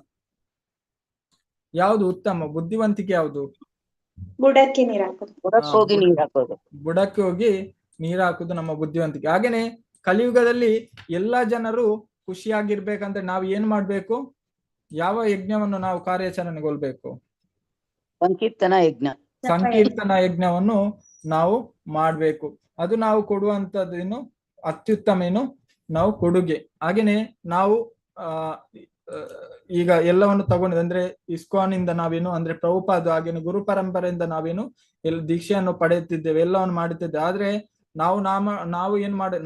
ಯಾವುದು ಉತ್ತಮ ಬುದ್ಧಿವಂತಿಕೆ? ಯಾವುದು? ಬುಡಕ್ಕೆ ನೀರ್ ಹಾಕೋದು. ಹೋಗಿ ನೀರ್ ಹಾಕೋದು. ಬುಡಕ್ಕೆ ಹೋಗಿ ನೀರು ಹಾಕುದು ನಮ್ಮ ಬುದ್ಧಿವಂತಿಕೆ. ಹಾಗೇನೆ ಕಲಿಯುಗದಲ್ಲಿ ಎಲ್ಲಾ ಜನರು ಖುಷಿಯಾಗಿರ್ಬೇಕಂದ್ರೆ ನಾವು ಏನ್ ಮಾಡ್ಬೇಕು? ಯಾವ ಯಜ್ಞವನ್ನು ನಾವು ಕಾರ್ಯಾಚರಣೆಗೊಳ್ಬೇಕು? ಸಂಕೀರ್ತನ ಯಜ್ಞವನ್ನು ನಾವು ಮಾಡ್ಬೇಕು. ಅದು ನಾವು ಕೊಡುವಂತದ್ದೇನು ಅತ್ಯುತ್ತಮ ಏನು ನಾವು ಕೊಡುಗೆ. ಹಾಗೇನೆ ನಾವು ಈಗ ಎಲ್ಲವನ್ನು ತಗೊಂಡಿದ್ದೆ ಅಂದ್ರೆ ಇಸ್ಕಾನ್ ಇಂದ ನಾವೇನು ಅಂದ್ರೆ ಪ್ರಭುಪಾದ ಹಾಗೇನು ಗುರು ಪರಂಪರೆಯಿಂದ ನಾವೇನು ದೀಕ್ಷೆಯನ್ನು ಪಡೆಯುತ್ತಿದ್ದೇವೆ, ಎಲ್ಲವನ್ನು ಮಾಡುತ್ತಿದ್ದೇವೆ. ಆದ್ರೆ ನಾವು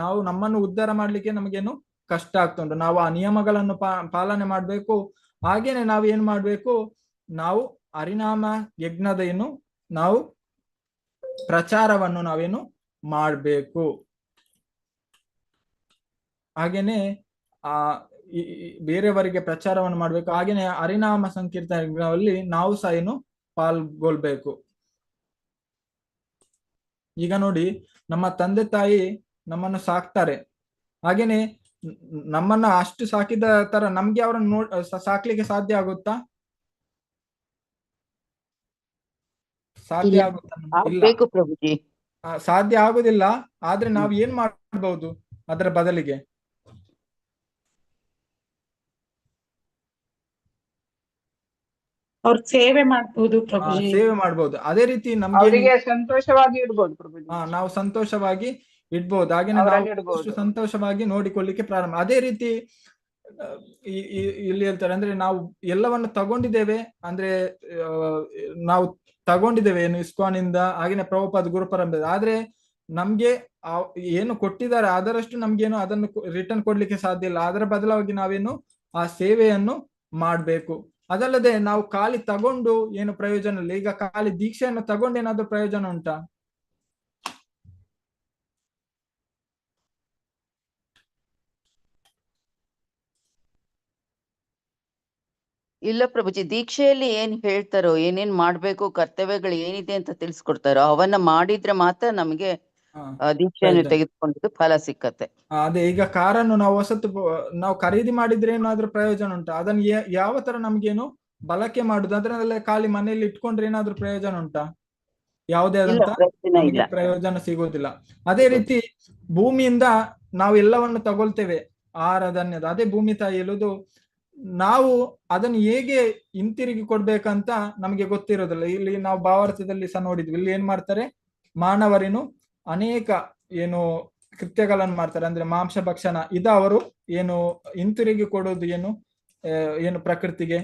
ನಾವು ನಮ್ಮನ್ನು ಉದ್ಧಾರ ಮಾಡ್ಲಿಕ್ಕೆ ನಮಗೇನು ಕಷ್ಟ ಆಗ್ತಾ ಉಂಟು. ನಾವು ಆ ನಿಯಮಗಳನ್ನು ಪಾಲನೆ ಮಾಡ್ಬೇಕು. ಹಾಗೇನೆ ನಾವು ಏನ್ ಮಾಡ್ಬೇಕು? ನಾವು ಹರಿನಾಮ ಯಜ್ಞದ ಏನು ನಾವು ಪ್ರಚಾರವನ್ನು ನಾವೇನು ಮಾಡ್ಬೇಕು. ಹಾಗೇನೆ ಬೇರೆಯವರಿಗೆ ಪ್ರಚಾರವನ್ನು ಮಾಡ್ಬೇಕು. ಹಾಗೇನೆ ಹರಿನಾಮ ಸಂಕೀರ್ತನ ಯಜ್ಞದಲ್ಲಿ ನಾವು ಸಹ ಏನು ಪಾಲ್ಗೊಳ್ಬೇಕು. ಈಗ ನೋಡಿ, ನಮ್ಮ ತಂದೆ ತಾಯಿ ನಮ್ಮನ್ನು ಸಾಕ್ತಾರೆ, ಹಾಗೇನೆ ನಮ್ಮನ್ನ ಅಷ್ಟು ಸಾಕಿದ ತರ ನಮ್ಗೆ ಅವರನ್ನು ಸಾಕ್ಲಿಕ್ಕೆ ಸಾಧ್ಯ ಆಗುತ್ತಾ? ಸಾಧ್ಯ ಇಲ್ಲ. ಆಗುತ್ತಾ? ಇಲ್ಲ, ಆಗ್ಬೇಕು ಪ್ರಭುಜಿ. ಸಾಧ್ಯ ಆಗುದಿಲ್ಲ. ಆದ್ರೆ ನಾವು ಏನ್ ಮಾಡಬಹುದು ಅದರ ಬದಲಿಗೆ? ಅವ್ರ ಸೇವೆ ಮಾಡ್ಬೋದು ಪ್ರಭುಜಿ. ಸೇವೆ ಮಾಡ್ಬೋದು. ಅದೇ ರೀತಿ ನಮ್ಗೆ ಅವರಿಗೆ ಸಂತೋಷವಾಗಿ ಇಡ್ಬೋದು ಪ್ರಭುಜಿ. ನಾವು ಸಂತೋಷವಾಗಿ ಇಡ್ಬೋದು. ಹಾಗೇನೆ ನಾವು ಅವರನ್ನು ಇಡ್ಬೋದು. ಆದಷ್ಟು ಸಂತೋಷವಾಗಿ ನೋಡಿಕೊಳ್ಳಿಕ್ಕೆ ಪ್ರಾರಂಭ. ಅದೇ ರೀತಿ ಇಲ್ಲಿ ಹೇಳ್ತಾರೆ, ಅಂದ್ರೆ ನಾವು ಎಲ್ಲವನ್ನು ತಗೊಂಡಿದ್ದೇವೆ, ಅಂದ್ರೆ ನಾವು ತಗೊಂಡಿದ್ದೇವೆ ಏನು ಇಸ್ಕಾನ್ ಇಂದ, ಹಾಗೇನೆ ಪ್ರಭುಪಾದ ಗುರುಪರಂಪರೆ. ಆದ್ರೆ ನಮ್ಗೆ ಏನು ಕೊಟ್ಟಿದ್ದಾರೆ ಅದರಷ್ಟು ನಮ್ಗೇನು ಅದನ್ನು ರಿಟರ್ನ್ ಕೊಡ್ಲಿಕ್ಕೆ ಸಾಧ್ಯ ಇಲ್ಲ. ಅದರ ಬದಲಾಗಿ ನಾವೇನು ಆ ಸೇವೆಯನ್ನು ಮಾಡ್ಬೇಕು. ಅದಲ್ಲದೆ ನಾವು ಖಾಲಿ ತಗೊಂಡು ಏನು ಪ್ರಯೋಜನ ಇಲ್ಲ. ಈಗ ಖಾಲಿ ದೀಕ್ಷೆಯನ್ನು ತಗೊಂಡು ಏನಾದ್ರೂ ಪ್ರಯೋಜನ ಉಂಟಾ? ಇಲ್ಲ ಪ್ರಭುಜಿ, ದೀಕ್ಷೆಯಲ್ಲಿ ಏನ್ ಹೇಳ್ತಾರೋ, ಏನೇನ್ ಮಾಡ್ಬೇಕು, ಕರ್ತವ್ಯಗಳು ಏನಿದೆ ಅಂತ ತಿಳಿಸ್ಕೊಡ್ತಾರೋ ಅವನ್ನ ಮಾಡಿದ್ರೆ ಮಾತ್ರ ನಮಗೆ ದೀಕ್ಷೆಯನ್ನು ಪ್ರಯೋಜನ. ತೆಗೆದುಕೊಂಡಿದ್ದು ಫಲ ಸಿಕ್ಕತ್ತೆ. ಅದೇ, ಈಗ ಕಾರನ್ನು ನಾವು ನಾವು ಖರೀದಿ ಮಾಡಿದ್ರೆ ಏನಾದ್ರೂ ಪ್ರಯೋಜನ ಉಂಟಾ? ಅದನ್ನ ಯಾವ ತರ ನಮ್ಗೇನು ಬಳಕೆ ಮಾಡುದು? ಅದರಲ್ಲೇ ಖಾಲಿ ಮನೆಯಲ್ಲಿ ಇಟ್ಕೊಂಡ್ರೆ ಏನಾದ್ರೂ ಪ್ರಯೋಜನ ಉಂಟಾ? ಯಾವುದೇ ಇಲ್ಲ, ಆದಂತ ಪ್ರಯೋಜನ ನಮಗೆ ಇಲ್ಲ. ಪ್ರಯೋಜನ ಸಿಗುವುದಿಲ್ಲ. ಅದೇ ರೀತಿ ಭೂಮಿಯಿಂದ ನಾವು ಎಲ್ಲವನ್ನು ತಗೊಳ್ತೇವೆ, ಆಹಾರ ಧಾನ್ಯದ. ಅದೇ ಭೂಮಿ ತಾಯಿ ಹೇಳುದು, ನಾವು ಅದನ್ನು ಹೇಗೆ ಹಿಂತಿರುಗಿ ಕೊಡ್ಬೇಕಂತ ನಮ್ಗೆ ಗೊತ್ತಿರೋದಿಲ್ಲ. ಇಲ್ಲಿ ನಾವು ಭಾವಾರ್ಥದಲ್ಲಿ ಸಹ ನೋಡಿದ್ವಿ. ಇಲ್ಲಿ ಏನ್ ಮಾಡ್ತಾರೆ, ಮಾನವರೇನು ಅನೇಕ ಏನು ಕೃತ್ಯಗಳನ್ನು ಮಾಡ್ತಾರೆ, ಅಂದ್ರೆ ಮಾಂಸ ಭಕ್ಷಣ. ಅವರು ಏನು ಹಿಂತಿರುಗಿ ಕೊಡೋದು ಏನು ಪ್ರಕೃತಿಗೆ,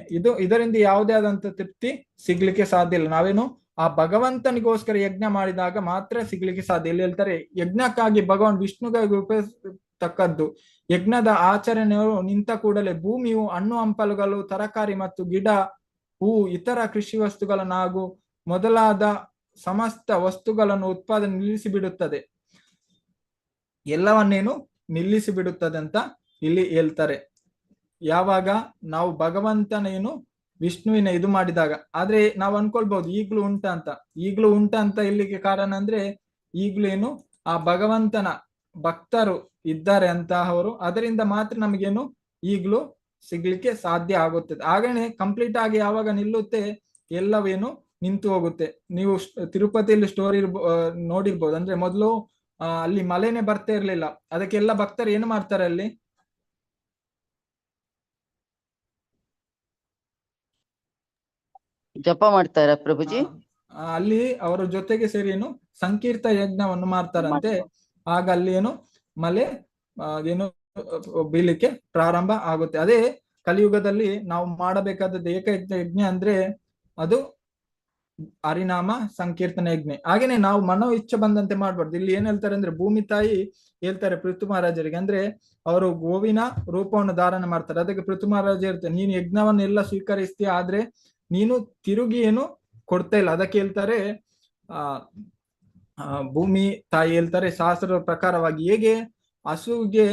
ಇದರಿಂದ ಯಾವುದೇ ಆದಂತ ತೃಪ್ತಿ ಸಿಗ್ಲಿಕ್ಕೆ ಸಾಧ್ಯ ಇಲ್ಲ. ನಾವೇನು ಆ ಭಗವಂತನಿಗೋಸ್ಕರ ಯಜ್ಞ ಮಾಡಿದಾಗ ಮಾತ್ರ ಸಿಗ್ಲಿಕ್ಕೆ ಸಾಧ್ಯ. ಇಲ್ಲಿ ಹೇಳ್ತಾರೆ, ಯಜ್ಞಕ್ಕಾಗಿ ಭಗವಾನ್ ವಿಷ್ಣುಗಾಗಿ ಉಪಯೋಗಿಸತಕ್ಕದ್ದು. ಯಜ್ಞದ ಆಚರಣೆಯು ನಿಂತ ಕೂಡಲೇ ಭೂಮಿಯು ಹಣ್ಣು ಹಂಪಲುಗಳು, ತರಕಾರಿ ಮತ್ತು ಗಿಡ, ಹೂ, ಇತರ ಕೃಷಿ ವಸ್ತುಗಳನ್ನು ಹಾಗೂ ಮೊದಲಾದ ಸಮಸ್ತ ವಸ್ತುಗಳನ್ನು ಉತ್ಪಾದನೆ ನಿಲ್ಲಿಸಿ ಬಿಡುತ್ತದೆ. ಎಲ್ಲವನ್ನೇನು ನಿಲ್ಲಿಸಿ ಬಿಡುತ್ತದೆ ಅಂತ ಇಲ್ಲಿ ಹೇಳ್ತಾರೆ. ಯಾವಾಗ ನಾವು ಭಗವಂತನೇನು ವಿಷ್ಣುವಿನ ಇದು ಮಾಡಿದಾಗ. ಆದ್ರೆ ನಾವು ಅನ್ಕೊಳ್ಬಹುದು ಈಗ್ಲೂ ಉಂಟ ಅಂತ ಇಲ್ಲಿಗೆ ಕಾರಣ ಅಂದ್ರೆ, ಈಗ್ಲೂ ಏನು ಆ ಭಗವಂತನ ಭಕ್ತರು ಇದ್ದಾರೆ ಅಂತ ಅವರು, ಅದರಿಂದ ಮಾತ್ರ ನಮಗೇನು ಈಗ್ಲೂ ಸಿಗ್ಲಿಕ್ಕೆ ಸಾಧ್ಯ ಆಗುತ್ತದೆ. ಹಾಗೇನೆ ಕಂಪ್ಲೀಟ್ ಆಗಿ ಯಾವಾಗ ನಿಲ್ಲುತ್ತೆ, ಎಲ್ಲವೇನು ನಿಂತು ಹೋಗುತ್ತೆ. ನೀವು ತಿರುಪತಿಯಲ್ಲಿ ಸ್ಟೋರಿ ನೋಡಿರ್ಬೋದು. ಅಂದ್ರೆ ಮೊದಲು ಅಲ್ಲಿ ಮಳೆನೆ ಬರ್ತಾ ಇರ್ಲಿಲ್ಲ. ಅದಕ್ಕೆಲ್ಲ ಭಕ್ತರು ಏನು ಮಾಡ್ತಾರೆ, ಅಲ್ಲಿ ಜಪ ಮಾಡ್ತಾರ ಪ್ರಭುಜಿ. ಅಲ್ಲಿ ಅವರ ಜೊತೆಗೆ ಸೇರಿ ಏನು ಸಂಕೀರ್ತ ಯಜ್ಞವನ್ನು ಮಾಡ್ತಾರಂತೆ. ಆಗ ಅಲ್ಲಿ ಏನು ಮಳೆ ಏನು ಬೀಳಿಕ್ಕೆ ಪ್ರಾರಂಭ ಆಗುತ್ತೆ. ಅದೇ ಕಲಿಯುಗದಲ್ಲಿ ನಾವು ಮಾಡಬೇಕಾದದ್ದು ಯಜ್ಞ ಅಂದ್ರೆ ಅದು ಹರಿನಾಮ ಸಂಕೀರ್ತನ ಯಜ್ಞ. ಹಾಗೇನೆ ನಾವು ಮನೋ ಇಚ್ಛೆ ಬಂದಂತೆ ಮಾಡ್ಬಾರ್ದು. ಇಲ್ಲಿ ಏನ್ ಹೇಳ್ತಾರೆ ಅಂದ್ರೆ, ಭೂಮಿ ತಾಯಿ ಹೇಳ್ತಾರೆ ಪೃಥು ಮಹಾರಾಜರಿಗೆ, ಅಂದ್ರೆ ಅವರು ಗೋವಿನ ರೂಪವನ್ನು ಧಾರಣೆ ಮಾಡ್ತಾರೆ. ಅದಕ್ಕೆ ಪೃಥು ಮಹಾರಾಜ ಹೇಳ್ತಾರೆ, ನೀನು ಯಜ್ಞವನ್ನು ಎಲ್ಲ ಸ್ವೀಕರಿಸ್ತೀಯ, ಆದ್ರೆ ನೀನು ತಿರುಗಿ ಏನು ಕೊಡ್ತಾ ಇಲ್ಲ. ಅದಕ್ಕೆ ಹೇಳ್ತಾರೆ ಭೂಮಿ ತಾಯಿ ಹೇಳ್ತಾರೆ, ಶಾಸ್ತ್ರದ ಪ್ರಕಾರವಾಗಿ ಹೇಗೆ ಹಸುವಿಗೆ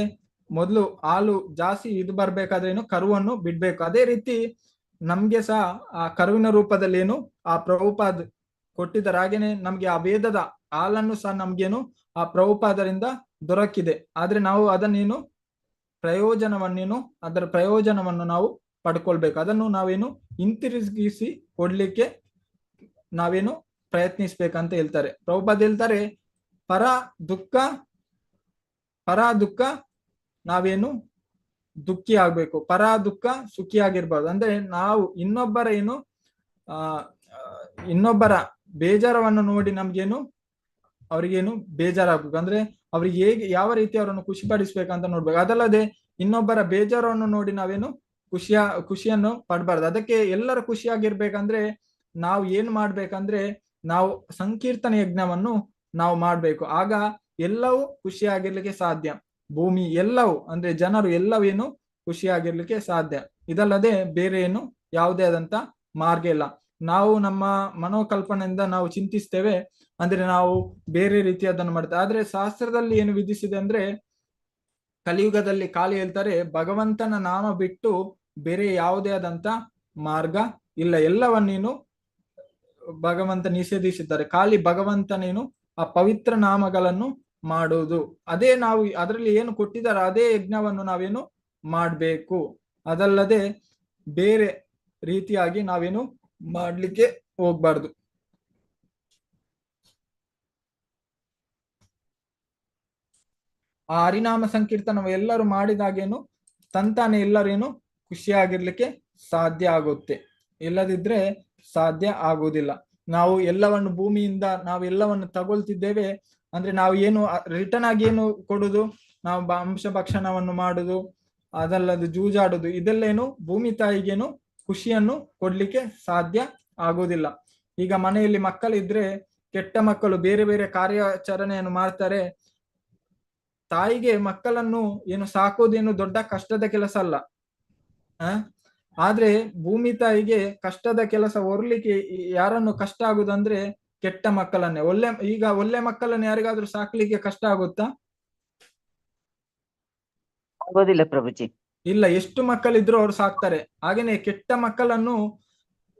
ಮೊದಲು ಹಾಲು ಜಾಸ್ತಿ ಇದು ಬರ್ಬೇಕಾದ್ರೆ ಏನು ಕರುವನ್ನು ಬಿಡ್ಬೇಕು, ಅದೇ ರೀತಿ ನಮ್ಗೆ ಸಹ ಆ ಕರುವಿನ ರೂಪದಲ್ಲಿ ಏನು ಆ ಪ್ರಭುಪಾದ್ ಕೊಟ್ಟಿದ್ದಾರೆ. ಹಾಗೇನೆ ನಮ್ಗೆ ಆ ವೇದದ ಹಾಲನ್ನು ಸಹ ನಮ್ಗೇನು ಆ ಪ್ರಭುಪಾದರಿಂದ ದೊರಕಿದೆ. ಆದ್ರೆ ನಾವು ಅದನ್ನೇನು ಅದರ ಪ್ರಯೋಜನವನ್ನು ನಾವು ಪಡ್ಕೊಳ್ಬೇಕು. ಅದನ್ನು ನಾವೇನು ಹಿಂತಿರುಗಿಸಿ ಕೊಡ್ಲಿಕ್ಕೆ ನಾವೇನು ಪ್ರಯತ್ನಿಸ್ಬೇಕಂತ ಹೇಳ್ತಾರೆ. ಪ್ರಭುಪಾದ ಹೇಳ್ತಾರೆ, ಪರ ದುಃಖ ನಾವೇನು ದುಃಖಿ ಆಗ್ಬೇಕು, ಪರ ದುಃಖ ಸುಖಿ ಆಗಿರ್ಬಾರ್ದು. ಅಂದ್ರೆ ನಾವು ಇನ್ನೊಬ್ಬರ ಬೇಜಾರವನ್ನು ನೋಡಿ ನಮ್ಗೇನು ಅವ್ರಿಗೇನು ಬೇಜಾರಾಗ್ಬೇಕು. ಅಂದ್ರೆ ಅವ್ರಿಗೆ ಹೇಗೆ ಯಾವ ರೀತಿ ಅವರನ್ನು ಖುಷಿ ಪಡಿಸ್ಬೇಕಂತ ನೋಡ್ಬೇಕು. ಅದಲ್ಲದೆ ಇನ್ನೊಬ್ಬರ ಬೇಜಾರವನ್ನು ನೋಡಿ ನಾವೇನು ಖುಷಿಯನ್ನು ಪಡಬಾರ್ದು. ಅದಕ್ಕೆ ಎಲ್ಲರ ಖುಷಿಯಾಗಿರ್ಬೇಕಂದ್ರೆ ನಾವು ಏನ್ ಮಾಡ್ಬೇಕಂದ್ರೆ, ನಾವು ಸಂಕೀರ್ತನ ಯಜ್ಞವನ್ನು ನಾವು ಮಾಡ್ಬೇಕು. ಆಗ ಎಲ್ಲವೂ ಖುಷಿಯಾಗಿರ್ಲಿಕ್ಕೆ ಸಾಧ್ಯ. ಭೂಮಿ ಎಲ್ಲವೂ ಅಂದ್ರೆ ಜನರು ಎಲ್ಲವೇನು ಖುಷಿಯಾಗಿರ್ಲಿಕ್ಕೆ ಸಾಧ್ಯ. ಇದಲ್ಲದೆ ಬೇರೆ ಏನು ಯಾವುದೇ ಆದಂತ ಮಾರ್ಗ ಇಲ್ಲ. ನಾವು ನಮ್ಮ ಮನೋಕಲ್ಪನೆಯಿಂದ ನಾವು ಚಿಂತಿಸ್ತೇವೆ, ಅಂದ್ರೆ ನಾವು ಬೇರೆ ರೀತಿ ಅದನ್ನು ಮಾಡ್ತೇವೆ. ಆದ್ರೆ ಶಾಸ್ತ್ರದಲ್ಲಿ ಏನು ವಿಧಿಸಿದೆ ಅಂದ್ರೆ, ಕಲಿಯುಗದಲ್ಲಿ ಖಾಲಿ ಹೇಳ್ತಾರೆ, ಭಗವಂತನ ನಾಮ ಬಿಟ್ಟು ಬೇರೆ ಯಾವುದೇ ಆದಂತ ಮಾರ್ಗ ಇಲ್ಲ. ಎಲ್ಲವನ್ನೇನು ಭಗವಂತ ನಿಷೇಧಿಸಿದ್ದಾರೆ. ಖಾಲಿ ಭಗವಂತನೇನು ಆ ಪವಿತ್ರ ನಾಮಗಳನ್ನು ಮಾಡುವುದು, ಅದೇ ನಾವು ಅದರಲ್ಲಿ ಏನು ಕೊಟ್ಟಿದ್ದಾರೆ ಅದೇ ಯಜ್ಞವನ್ನು ನಾವೇನು ಮಾಡ್ಬೇಕು. ಅದಲ್ಲದೆ ಬೇರೆ ರೀತಿಯಾಗಿ ನಾವೇನು ಮಾಡ್ಲಿಕ್ಕೆ ಹೋಗ್ಬಾರ್ದು. ಆ ಹರಿನಾಮ ಸಂಕೀರ್ತನ ಎಲ್ಲರೂ ಮಾಡಿದಾಗೇನು ತಂತಾನೆ ಎಲ್ಲರೇನು ಖುಷಿಯಾಗಿರ್ಲಿಕ್ಕೆ ಸಾಧ್ಯ ಆಗುತ್ತೆ. ಇಲ್ಲದಿದ್ರೆ ಸಾಧ್ಯ ಆಗುವುದಿಲ್ಲ. ನಾವು ಎಲ್ಲವನ್ನು ಭೂಮಿಯಿಂದ ನಾವೆಲ್ಲವನ್ನು ತಗೊಳ್ತಿದ್ದೇವೆ ಅಂದ್ರೆ ನಾವು ಏನು ರಿಟರ್ನ್ ಆಗಿ ಏನು ಕೊಡುದು, ನಾವು ಅಂಶ ಭಕ್ಷಣವನ್ನು ಮಾಡುದು, ಅದಲ್ಲದು ಜೂಜಾಡುದು, ಇದೆಲ್ಲೇನು ಭೂಮಿ ತಾಯಿಗೇನು ಖುಷಿಯನ್ನು ಕೊಡ್ಲಿಕ್ಕೆ ಸಾಧ್ಯ ಆಗುವುದಿಲ್ಲ. ಈಗ ಮನೆಯಲ್ಲಿ ಮಕ್ಕಳಿದ್ರೆ ಕೆಟ್ಟ ಮಕ್ಕಳು ಬೇರೆ ಬೇರೆ ಕಾರ್ಯಾಚರಣೆಯನ್ನು ಮಾಡ್ತಾರೆ. ತಾಯಿಗೆ ಮಕ್ಕಳನ್ನು ಏನು ಸಾಕೋದೇನು ದೊಡ್ಡ ಕಷ್ಟದ ಕೆಲಸ ಅಲ್ಲ. ಆದ್ರೆ ಭೂಮಿ ತಾಯಿಗೆ ಕಷ್ಟದ ಕೆಲಸ ಹೊರ್ಲಿಕ್ಕೆ ಯಾರನ್ನು ಕಷ್ಟ ಆಗುದಂದ್ರೆ ಕೆಟ್ಟ ಮಕ್ಕಳನ್ನೇ. ಒಳ್ಳೆ ಮಕ್ಕಳನ್ನು ಯಾರಿಗಾದ್ರೂ ಸಾಕ್ಲಿಕ್ಕೆ ಕಷ್ಟ ಆಗುತ್ತಾ? ಆಗೋದಿಲ್ಲ ಪ್ರಭುಜಿ. ಇಲ್ಲ, ಎಷ್ಟು ಮಕ್ಕಳಿದ್ರು ಅವ್ರು ಸಾಕ್ತಾರೆ. ಹಾಗೇನೆ ಕೆಟ್ಟ ಮಕ್ಕಳನ್ನು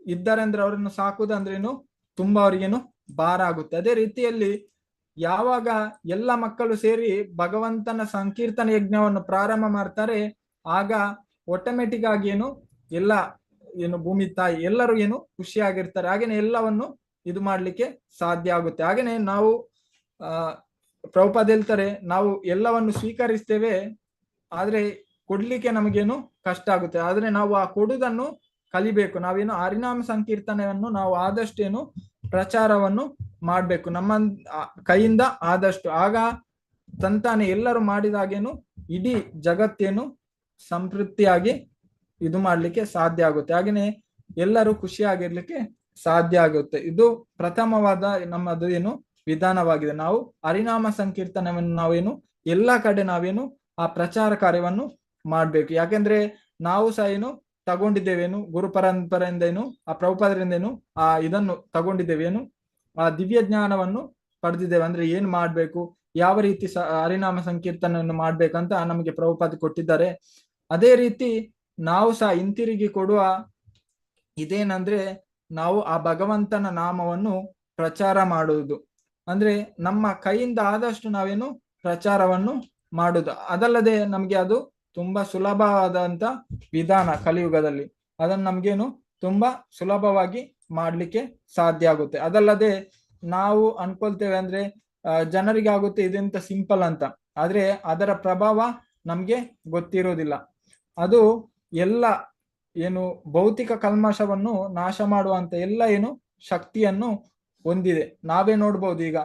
ಇದ್ದಾರೆ ಅಂದ್ರೆ ಅವರನ್ನು ಸಾಕುದಂದ್ರೇನು ತುಂಬಾ ಅವ್ರಿಗೇನು ಭಾರ ಆಗುತ್ತೆ. ಅದೇ ರೀತಿಯಲ್ಲಿ ಯಾವಾಗ ಎಲ್ಲ ಮಕ್ಕಳು ಸೇರಿ ಭಗವಂತನ ಸಂಕೀರ್ತನ ಯಜ್ಞವನ್ನು ಪ್ರಾರಂಭ ಮಾಡ್ತಾರೆ, ಆಗ ಆಟೋಮೆಟಿಕ್ ಆಗಿ ಏನು ಭೂಮಿ ತಾಯಿ ಎಲ್ಲರೂ ಏನು ಖುಷಿಯಾಗಿರ್ತಾರೆ. ಹಾಗೇನೆ ಎಲ್ಲವನ್ನು ಇದು ಮಾಡ್ಲಿಕ್ಕೆ ಸಾಧ್ಯ ಆಗುತ್ತೆ. ಹಾಗೇನೆ ನಾವು ಪ್ರಭುಪಾದ ಹೇಳ್ತಾರೆ, ನಾವು ಎಲ್ಲವನ್ನು ಸ್ವೀಕರಿಸ್ತೇವೆ, ಆದ್ರೆ ಕೊಡ್ಲಿಕ್ಕೆ ನಮಗೇನು ಕಷ್ಟ ಆಗುತ್ತೆ. ಆದ್ರೆ ನಾವು ಆ ಕೊಡುವುದನ್ನು ಕಲಿಬೇಕು. ನಾವೇನು ಹರಿನಾಮ ಸಂಕೀರ್ತನೆಯನ್ನು ನಾವು ಆದಷ್ಟೇನು ಪ್ರಚಾರವನ್ನು ಮಾಡ್ಬೇಕು ನಮ್ಮ ಕೈಯಿಂದ ಆದಷ್ಟು. ಆಗ ತಂತಾನೆ ಎಲ್ಲರೂ ಮಾಡಿದಾಗೇನು ಇಡೀ ಜಗತ್ತೇನು ಸಂತೃಪ್ತಿಯಾಗಿ ಇದು ಮಾಡ್ಲಿಕ್ಕೆ ಸಾಧ್ಯ ಆಗುತ್ತೆ. ಹಾಗೇನೆ ಎಲ್ಲರೂ ಖುಷಿಯಾಗಿರ್ಲಿಕ್ಕೆ ಸಾಧ್ಯ ಆಗುತ್ತೆ. ಇದು ಪ್ರಥಮವಾದ ನಮ್ಮದು ಏನು ವಿಧಾನವಾಗಿದೆ. ನಾವು ಹರಿನಾಮ ಸಂಕೀರ್ತನವನ್ನು ನಾವೇನು ಎಲ್ಲಾ ಕಡೆ ನಾವೇನು ಆ ಪ್ರಚಾರ ಕಾರ್ಯವನ್ನು ಮಾಡ್ಬೇಕು. ಯಾಕೆಂದ್ರೆ ನಾವು ಸಹ ಏನು ತಗೊಂಡಿದ್ದೇವೇನು ಗುರು ಪರಂಪರೆಯಿಂದ ಏನು ಆ ಪ್ರಭುಪಾದರಿಂದ ಏನು ಆ ಇದನ್ನು ತಗೊಂಡಿದ್ದೇವೇನು ಆ ದಿವ್ಯ ಜ್ಞಾನವನ್ನು ಪಡೆದಿದ್ದೇವೆ. ಅಂದ್ರೆ ಏನ್ ಮಾಡ್ಬೇಕು, ಯಾವ ರೀತಿ ಹರಿನಾಮ ಸಂಕೀರ್ತನವನ್ನು ಮಾಡ್ಬೇಕಂತ ನಮಗೆ ಪ್ರಭುಪಾದ ಕೊಟ್ಟಿದ್ದಾರೆ. ಅದೇ ರೀತಿ ನಾವು ಸಹ ಹಿಂತಿರುಗಿ ಕೊಡುವ ಇದೇನಂದ್ರೆ ನಾವು ಆ ಭಗವಂತನ ನಾಮವನ್ನು ಪ್ರಚಾರ ಮಾಡುವುದು. ಅಂದ್ರೆ ನಮ್ಮ ಕೈಯಿಂದ ಆದಷ್ಟು ನಾವೇನು ಪ್ರಚಾರವನ್ನು ಮಾಡುದು. ಅದಲ್ಲದೆ ನಮ್ಗೆ ಅದು ತುಂಬಾ ಸುಲಭವಾದಂತ ವಿಧಾನ ಕಲಿಯುಗದಲ್ಲಿ. ಅದನ್ನು ನಮ್ಗೇನು ತುಂಬಾ ಸುಲಭವಾಗಿ ಮಾಡ್ಲಿಕ್ಕೆ ಸಾಧ್ಯ ಆಗುತ್ತೆ. ಅದಲ್ಲದೆ ನಾವು ಅನ್ಕೊಳ್ತೇವೆ ಅಂದ್ರೆ ಜನರಿಗೆ ಆಗುತ್ತೆ ಇದೆಂತ ಸಿಂಪಲ್ ಅಂತ, ಆದ್ರೆ ಅದರ ಪ್ರಭಾವ ನಮ್ಗೆ ಗೊತ್ತಿರೋದಿಲ್ಲ. ಅದು ಎಲ್ಲ ಏನು ಭೌತಿಕ ಕಲ್ಮಶವನ್ನು ನಾಶ ಮಾಡುವಂತ ಎಲ್ಲ ಏನು ಶಕ್ತಿಯನ್ನು ಹೊಂದಿದೆ. ನಾವೇ ನೋಡ್ಬೋದು. ಈಗ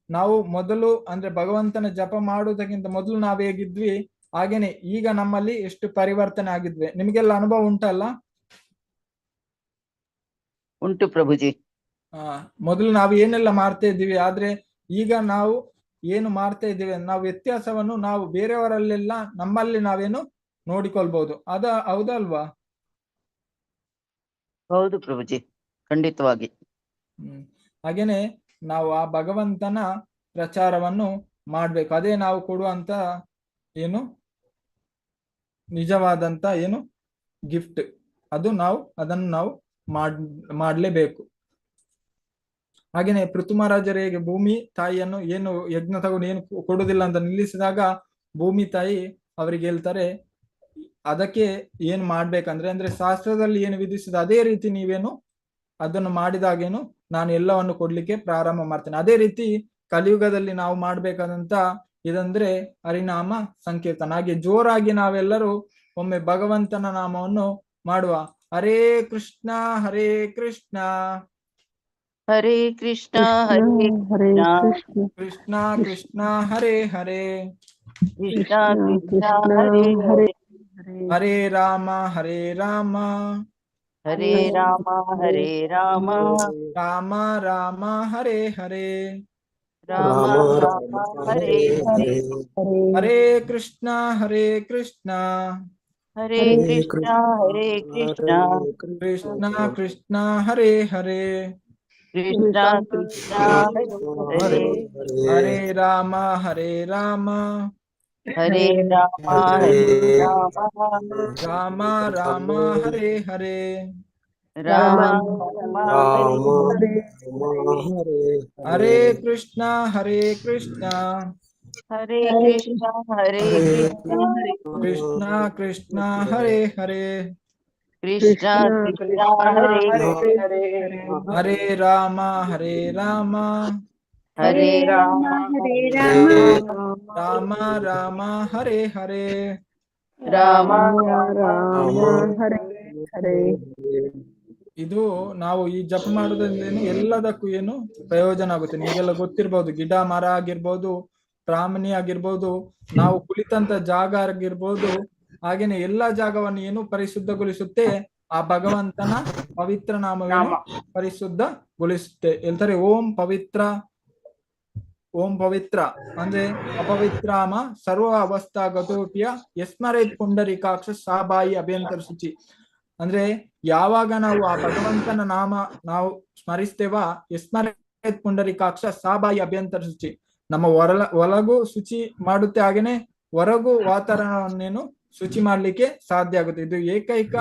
ನಾವು ಮೊದಲು ಅಂದ್ರೆ ಭಗವಂತನ ಜಪ ಮಾಡುವುದಕ್ಕಿಂತ ಮೊದಲು ನಾವ್ ಹೇಗಿದ್ವಿ, ಹಾಗೇನೆ ಈಗ ನಮ್ಮಲ್ಲಿ ಎಷ್ಟು ಪರಿವರ್ತನೆ ಆಗಿದ್ವಿ. ನಿಮ್ಗೆಲ್ಲ ಅನುಭವ ಉಂಟಲ್ಲ? ಉಂಟು ಪ್ರಭುಜಿ. ಮೊದಲು ನಾವು ಏನೆಲ್ಲ ಮಾಡ್ತಾ ಇದ್ದೀವಿ, ಆದ್ರೆ ಈಗ ನಾವು ಏನು ಮಾಡ್ತಾ ಇದ್ದೀವಿ ನಾವು ವ್ಯತ್ಯಾಸವನ್ನು ನಾವು ಬೇರೆಯವರಲ್ಲೆಲ್ಲ ನಮ್ಮಲ್ಲಿ ನಾವೇನು ನೋಡಿಕೊಳ್ಬಹುದು. ಹೌದಲ್ವಾ? ಹೌದು ಪ್ರಭುಜಿ, ಖಂಡಿತವಾಗಿ. ಹಾಗೇನೆ ನಾವು ಆ ಭಗವಂತನ ಪ್ರಚಾರವನ್ನು ಮಾಡ್ಬೇಕು. ಅದೇ ನಾವು ಕೊಡುವಂತ ಏನು ನಿಜವಾದಂತ ಏನು ಗಿಫ್ಟ್. ಅದು ಅದನ್ನು ನಾವು ಮಾಡ್ಲೇಬೇಕು. ಹಾಗೇನೆ ಪೃಥು ಮಹಾರಾಜರು ಹೇಗೆ ಭೂಮಿ ತಾಯಿಯನ್ನು ಏನು ಯಜ್ಞ ತಗೊಂಡು ಏನು ಕೊಡುದಿಲ್ಲ ಅಂತ ನಿಲ್ಲಿಸಿದಾಗ ಭೂಮಿ ತಾಯಿ ಅವರಿಗೆ ಹೇಳ್ತಾರೆ ಅದಕ್ಕೆ ಏನ್ ಮಾಡ್ಬೇಕಂದ್ರೆ ಅಂದ್ರೆ ಶಾಸ್ತ್ರದಲ್ಲಿ ಏನು ವಿಧಿಸಿದ ಅದೇ ರೀತಿ ನೀವೇನು ಅದನ್ನು ಮಾಡಿದಾಗೇನು ನಾನು ಎಲ್ಲವನ್ನು ಕೊಡ್ಲಿಕ್ಕೆ ಪ್ರಾರಂಭ ಮಾಡ್ತೇನೆ. ಅದೇ ರೀತಿ ಕಲಿಯುಗದಲ್ಲಿ ನಾವು ಮಾಡ್ಬೇಕಾದಂತ ಇದಂದ್ರೆ ಹರಿನಾಮ ಸಂಕೀರ್ತನ. ಹಾಗೆ ಜೋರಾಗಿ ನಾವೆಲ್ಲರೂ ಒಮ್ಮೆ ಭಗವಂತನ ನಾಮವನ್ನು ಮಾಡುವ. ಹರೇ ಕೃಷ್ಣ ಹರೇ ಕೃಷ್ಣ ಹರೇ ಕೃಷ್ಣ ಹರೇ ಕೃಷ್ಣ ಕೃಷ್ಣ ಕೃಷ್ಣ ಹರೇ ಹರೇ ಕೃಷ್ಣ ಕೃಷ್ಣ ಹರೇ ಹರೇ ಹರೇ ರಾಮ ಹರೇ ರಾಮ ಹರೇ ರಾಮ ಹರೇ ರಾಮ ರಾಮ ರಾಮ ಹರೇ ಹರೇ ರಾಮ ರಾಮ ಹರೇ ಹರೇ ಹರೇ ಕೃಷ್ಣ ಹರೇ ಕೃಷ್ಣ ಹರೇ ಕೃಷ್ಣ ಹರೇ ಕೃಷ್ಣ ಕೃಷ್ಣ ಕೃಷ್ಣ ಹರೇ ಹರೇ ಕೃಷ್ಣ ಕೃಷ್ಣ ಹರೇ ಹರೇ ಹರೇ ರಾಮ ಹರೇ ರಾಮ ಹರೇ ರಾಮ ಹರೇ ರಾಮ ರಾಮ ರಾಮ ಹರೇ ಹರೇ ರಾಮ ರಾಮ ಹರೇ ಹರೇ ಕೃಷ್ಣ ಹರೇ ಕೃಷ್ಣ ಹರೇ ಕೃಷ್ಣ ಹರೇ ಕೃಷ್ಣ ಕೃಷ್ಣ ಕೃಷ್ಣ ಹರೇ ಹರೇ ಕೃಷ್ಣ ಕೃಷ್ಣ ಹರೇ ಹರೇ ಹರೇ ರಾಮ ಹರೇ ರಾಮ ಹರೇ ರಾಮ ಹರೇ ಹರೇ ರಾಮ ರಾಮ ರಾಮ ಹರೇ ಹರೇ ರಾಮ ರಾಮ ಹರೇ ಹರೇ. ಇದು ನಾವು ಈ ಜಪ ಮಾಡೋದ್ರಿಂದ ಏನು ಎಲ್ಲದಕ್ಕೂ ಏನು ಪ್ರಯೋಜನ ಆಗುತ್ತೆ. ನಿಮ್ಗೆಲ್ಲ ಗೊತ್ತಿರ್ಬೋದು, ಗಿಡ ಮರ ಆಗಿರ್ಬೋದು, ಪ್ರಾಣಿ ಆಗಿರ್ಬೋದು, ನಾವು ಕುಳಿತಂತ ಜಾಗ ಆಗಿರ್ಬೋದು, ಹಾಗೇನೆ ಎಲ್ಲಾ ಜಾಗವನ್ನು ಏನು ಪರಿಶುದ್ಧಗೊಳಿಸುತ್ತೆ, ಆ ಭಗವಂತನ ಪವಿತ್ರ ನಾಮವೇನು ಪರಿಶುದ್ಧಗೊಳಿಸುತ್ತೆ. ಹೇಳ್ತಾರೆ ಓಂ ಪವಿತ್ರ ಅಂದ್ರೆ ಅಪವಿತ್ರಾಮ ಸರ್ವ ಅವಸ್ಥಾ ಗತೋಪಿಯ ಯಸ್ಮರೇತ್ ಪುಂಡರೀಕಾಕ್ಷ ಸಾಬಾಯಿ ಅಭ್ಯಂತರ ಶುಚಿ. ಅಂದ್ರೆ ಯಾವಾಗ ನಾವು ಆ ಭಗವಂತನ ನಾಮ ನಾವು ಸ್ಮರಿಸ್ತೇವ, ಯಸ್ಮರೇತ್ ಪುಂಡರೀಕಾಕ್ಷ ಸಾಬಾಯಿ ಅಭ್ಯಂತರ ಶುಚಿ, ನಮ್ಮ ಒಳಗೂ ಶುಚಿ ಮಾಡುತ್ತೆ, ಹಾಗೇನೆ ಹೊರಗೂ ವಾತಾವರಣವನ್ನೇನು ಶುಚಿ ಮಾಡ್ಲಿಕ್ಕೆ ಸಾಧ್ಯ ಆಗುತ್ತೆ. ಇದು ಏಕೈಕ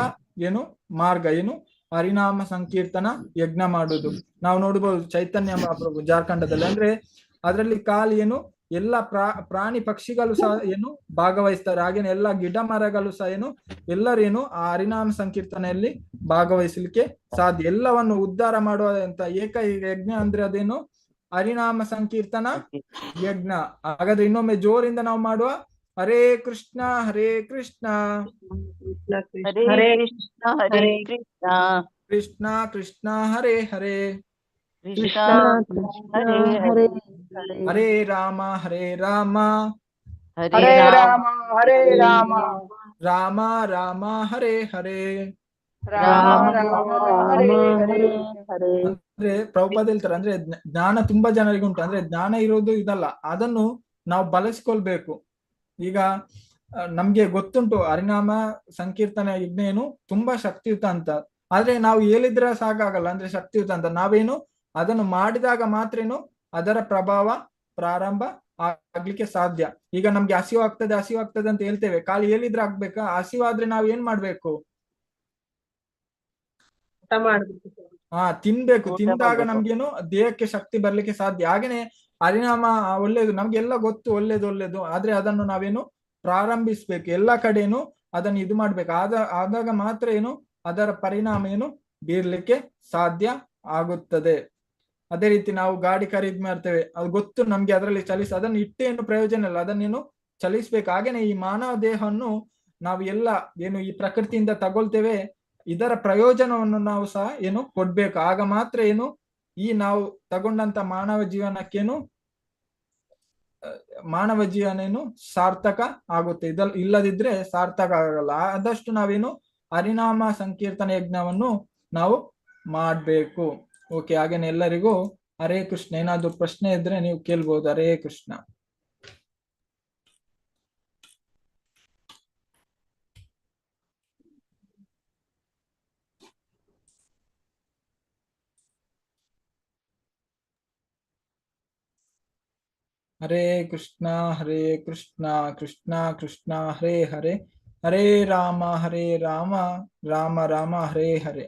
ಏನು ಮಾರ್ಗ, ಏನು ಹರಿನಾಮ ಸಂಕೀರ್ತನ ಯಜ್ಞ ಮಾಡುದು. ನಾವು ನೋಡ್ಬೋದು ಚೈತನ್ಯ ಮಹಾಪ್ರಭು ಜಾರ್ಖಂಡದಲ್ಲಿ, ಅಂದ್ರೆ ಅದರಲ್ಲಿ ಕಾಲು ಏನು ಎಲ್ಲ ಪ್ರಾಣಿ ಪಕ್ಷಿಗಳು ಸಹ ಏನು ಭಾಗವಹಿಸ್ತಾರೆ, ಹಾಗೇನೆ ಎಲ್ಲ ಗಿಡ ಮರಗಳು ಸಹ ಏನು ಎಲ್ಲರೇನು ಆ ಹರಿನಾಮ ಸಂಕೀರ್ತನೆಯಲ್ಲಿ ಭಾಗವಹಿಸಲಿಕ್ಕೆ ಸಾಧ್ಯ. ಎಲ್ಲವನ್ನು ಉದ್ಧಾರ ಮಾಡುವಂತ ಏಕೈಕ ಯಜ್ಞ ಅಂದ್ರೆ ಅದೇನು ಹರಿನಾಮ ಸಂಕೀರ್ತನ ಯಜ್ಞ. ಹಾಗಾದ್ರೆ ಇನ್ನೊಮ್ಮೆ ಜೋರಿಂದ ನಾವು ಮಾಡುವ, ಹರೇ ಕೃಷ್ಣ ಹರೇ ಕೃಷ್ಣ ಹರೇ ಕೃಷ್ಣ ಹರೇ ಕೃಷ್ಣ ಕೃಷ್ಣ ಕೃಷ್ಣ ಹರೇ ಹರೇ ಕೃಷ್ಣ ಕೃಷ್ಣ ಹರೇ ಹರೇ ಹರೇ ಹರೇ. ಹರೇ ರಾಮ ಹರೇ ರಾಮ ಹರೇ ಹರೇ ರಾಮ ರಾಮ ಹರೇ ರಾಮ ರಾಮ ರಾಮ ಹರೇ ಹರೇ. ರಾಮ ರಾಮ ರಾಮ ಹರೇ ಹರೇ. ಹರೇ. ಅಂದ್ರೆ ಪ್ರಭುಪಾದ ಹೇಳ್ತಾರೆ, ಅಂದ್ರೆ ಜ್ಞಾನ ತುಂಬಾ ಜನರಿಗೆ ಉಂಟು, ಅಂದ್ರೆ ಜ್ಞಾನ ಇರೋದು ಇದಲ್ಲ, ಅದನ್ನು ನಾವು ಬಳಸ್ಕೊಳ್ಬೇಕು. ಈಗ ನಮ್ಗೆ ಗೊತ್ತುಂಟು ಹರಿನಾಮ ಸಂಕೀರ್ತನ ಯಜ್ಞ ಏನು ತುಂಬಾ ಶಕ್ತಿಯುತ ಅಂತ, ಆದ್ರೆ ನಾವು ಹೇಳಿದ್ರೆ ಸಾಕಾಗಲ್ಲ, ಅಂದ್ರೆ ಶಕ್ತಿಯುತ ಅಂತ ನಾವೇನು ಅದನ್ನು ಮಾಡಿದಾಗ ಮಾತ್ರೇನು ಅದರ ಪ್ರಭಾವ ಪ್ರಾರಂಭ ಆಗ್ಲಿಕ್ಕೆ ಸಾಧ್ಯ. ಈಗ ನಮ್ಗೆ ಹಸಿವಾಗ್ತದೆ ಅಂತ ಹೇಳ್ತೇವೆ, ಖಾಲಿ ಹೇಳಿದ್ರೆ ಆಗ್ಬೇಕಾ? ಹಸಿವಾದ್ರೆ ನಾವ್ ಏನ್ ಮಾಡ್ಬೇಕು? ತಿನ್ಬೇಕು. ಊಟ ತಿಂದಾಗ ಮಾಡ್ಬೇಕು. ನಮ್ಗೇನು ದೇಹಕ್ಕೆ ಶಕ್ತಿ ಬರ್ಲಿಕ್ಕೆ ಸಾಧ್ಯ. ಹಾಗೇನೆ ಹರಿನಾಮ ಒಳ್ಳೇದು, ನಮ್ಗೆಲ್ಲ ಗೊತ್ತು ಒಳ್ಳೇದು, ಆದ್ರೆ ಅದನ್ನು ನಾವೇನು ಪ್ರಾರಂಭಿಸ್ಬೇಕು, ಎಲ್ಲ ಕಡೆನು ಅದನ್ನು ಇದು ಮಾಡ್ಬೇಕು. ಆದಾಗ ಮಾತ್ರ ಏನು ಅದರ ಪರಿಣಾಮ ಏನು ಬೀರ್ಲಿಕ್ಕೆ ಸಾಧ್ಯ ಆಗುತ್ತದೆ. ಅದೇ ರೀತಿ ನಾವು ಗಾಡಿ ಖರೀದಿ ಮಾಡ್ತೇವೆ, ಅದು ಗೊತ್ತು ನಮ್ಗೆ ಅದರಲ್ಲಿ ಅದನ್ನು ಇಟ್ಟೇನು ಪ್ರಯೋಜನ ಇಲ್ಲ, ಅದನ್ನೇನು ಚಲಿಸ್ಬೇಕು. ಹಾಗೇನೆ ಈ ಮಾನವ ದೇಹವನ್ನು ನಾವು ಎಲ್ಲ ಏನು ಈ ಪ್ರಕೃತಿಯಿಂದ ತಗೊಳ್ತೇವೆ, ಇದರ ಪ್ರಯೋಜನವನ್ನು ನಾವು ಸಹ ಏನು ಕೊಡ್ಬೇಕು. ಆಗ ಮಾತ್ರ ಏನು ಈ ನಾವು ತಗೊಂಡಂತ ಮಾನವ ಜೀವನ ಏನು ಸಾರ್ಥಕ ಆಗುತ್ತೆ. ಇಲ್ಲದಿದ್ರೆ ಸಾರ್ಥಕ ಆಗಲ್ಲ. ಆದಷ್ಟು ನಾವೇನು ಹರಿನಾಮ ಸಂಕೀರ್ತನ ಯಜ್ಞವನ್ನು ನಾವು ಮಾಡ್ಬೇಕು. ಓಕೆ, ಹಾಗೇನೆ ಎಲ್ಲರಿಗೂ ಹರೇ ಕೃಷ್ಣ. ಏನಾದ್ರು ಪ್ರಶ್ನೆ ಇದ್ರೆ ನೀವು ಕೇಳ್ಬೋದು. ಹರೇ ಕೃಷ್ಣ. ಹರೇ ಕೃಷ್ಣ ಕೃಷ್ಣ ಕೃಷ್ಣ ಹರೇ ಹರೇ, ಹರೇ ರಾಮ ರಾಮ ರಾಮ ಹರೇ ಹರೇ.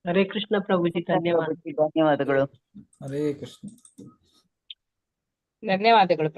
ಹರೇ ಕೃಷ್ಣ ಪ್ರಭುಜಿ, ಧನ್ಯವಾದ. ಧನ್ಯವಾದಗಳು. ಹರೇ ಕೃಷ್ಣ. ಧನ್ಯವಾದಗಳು.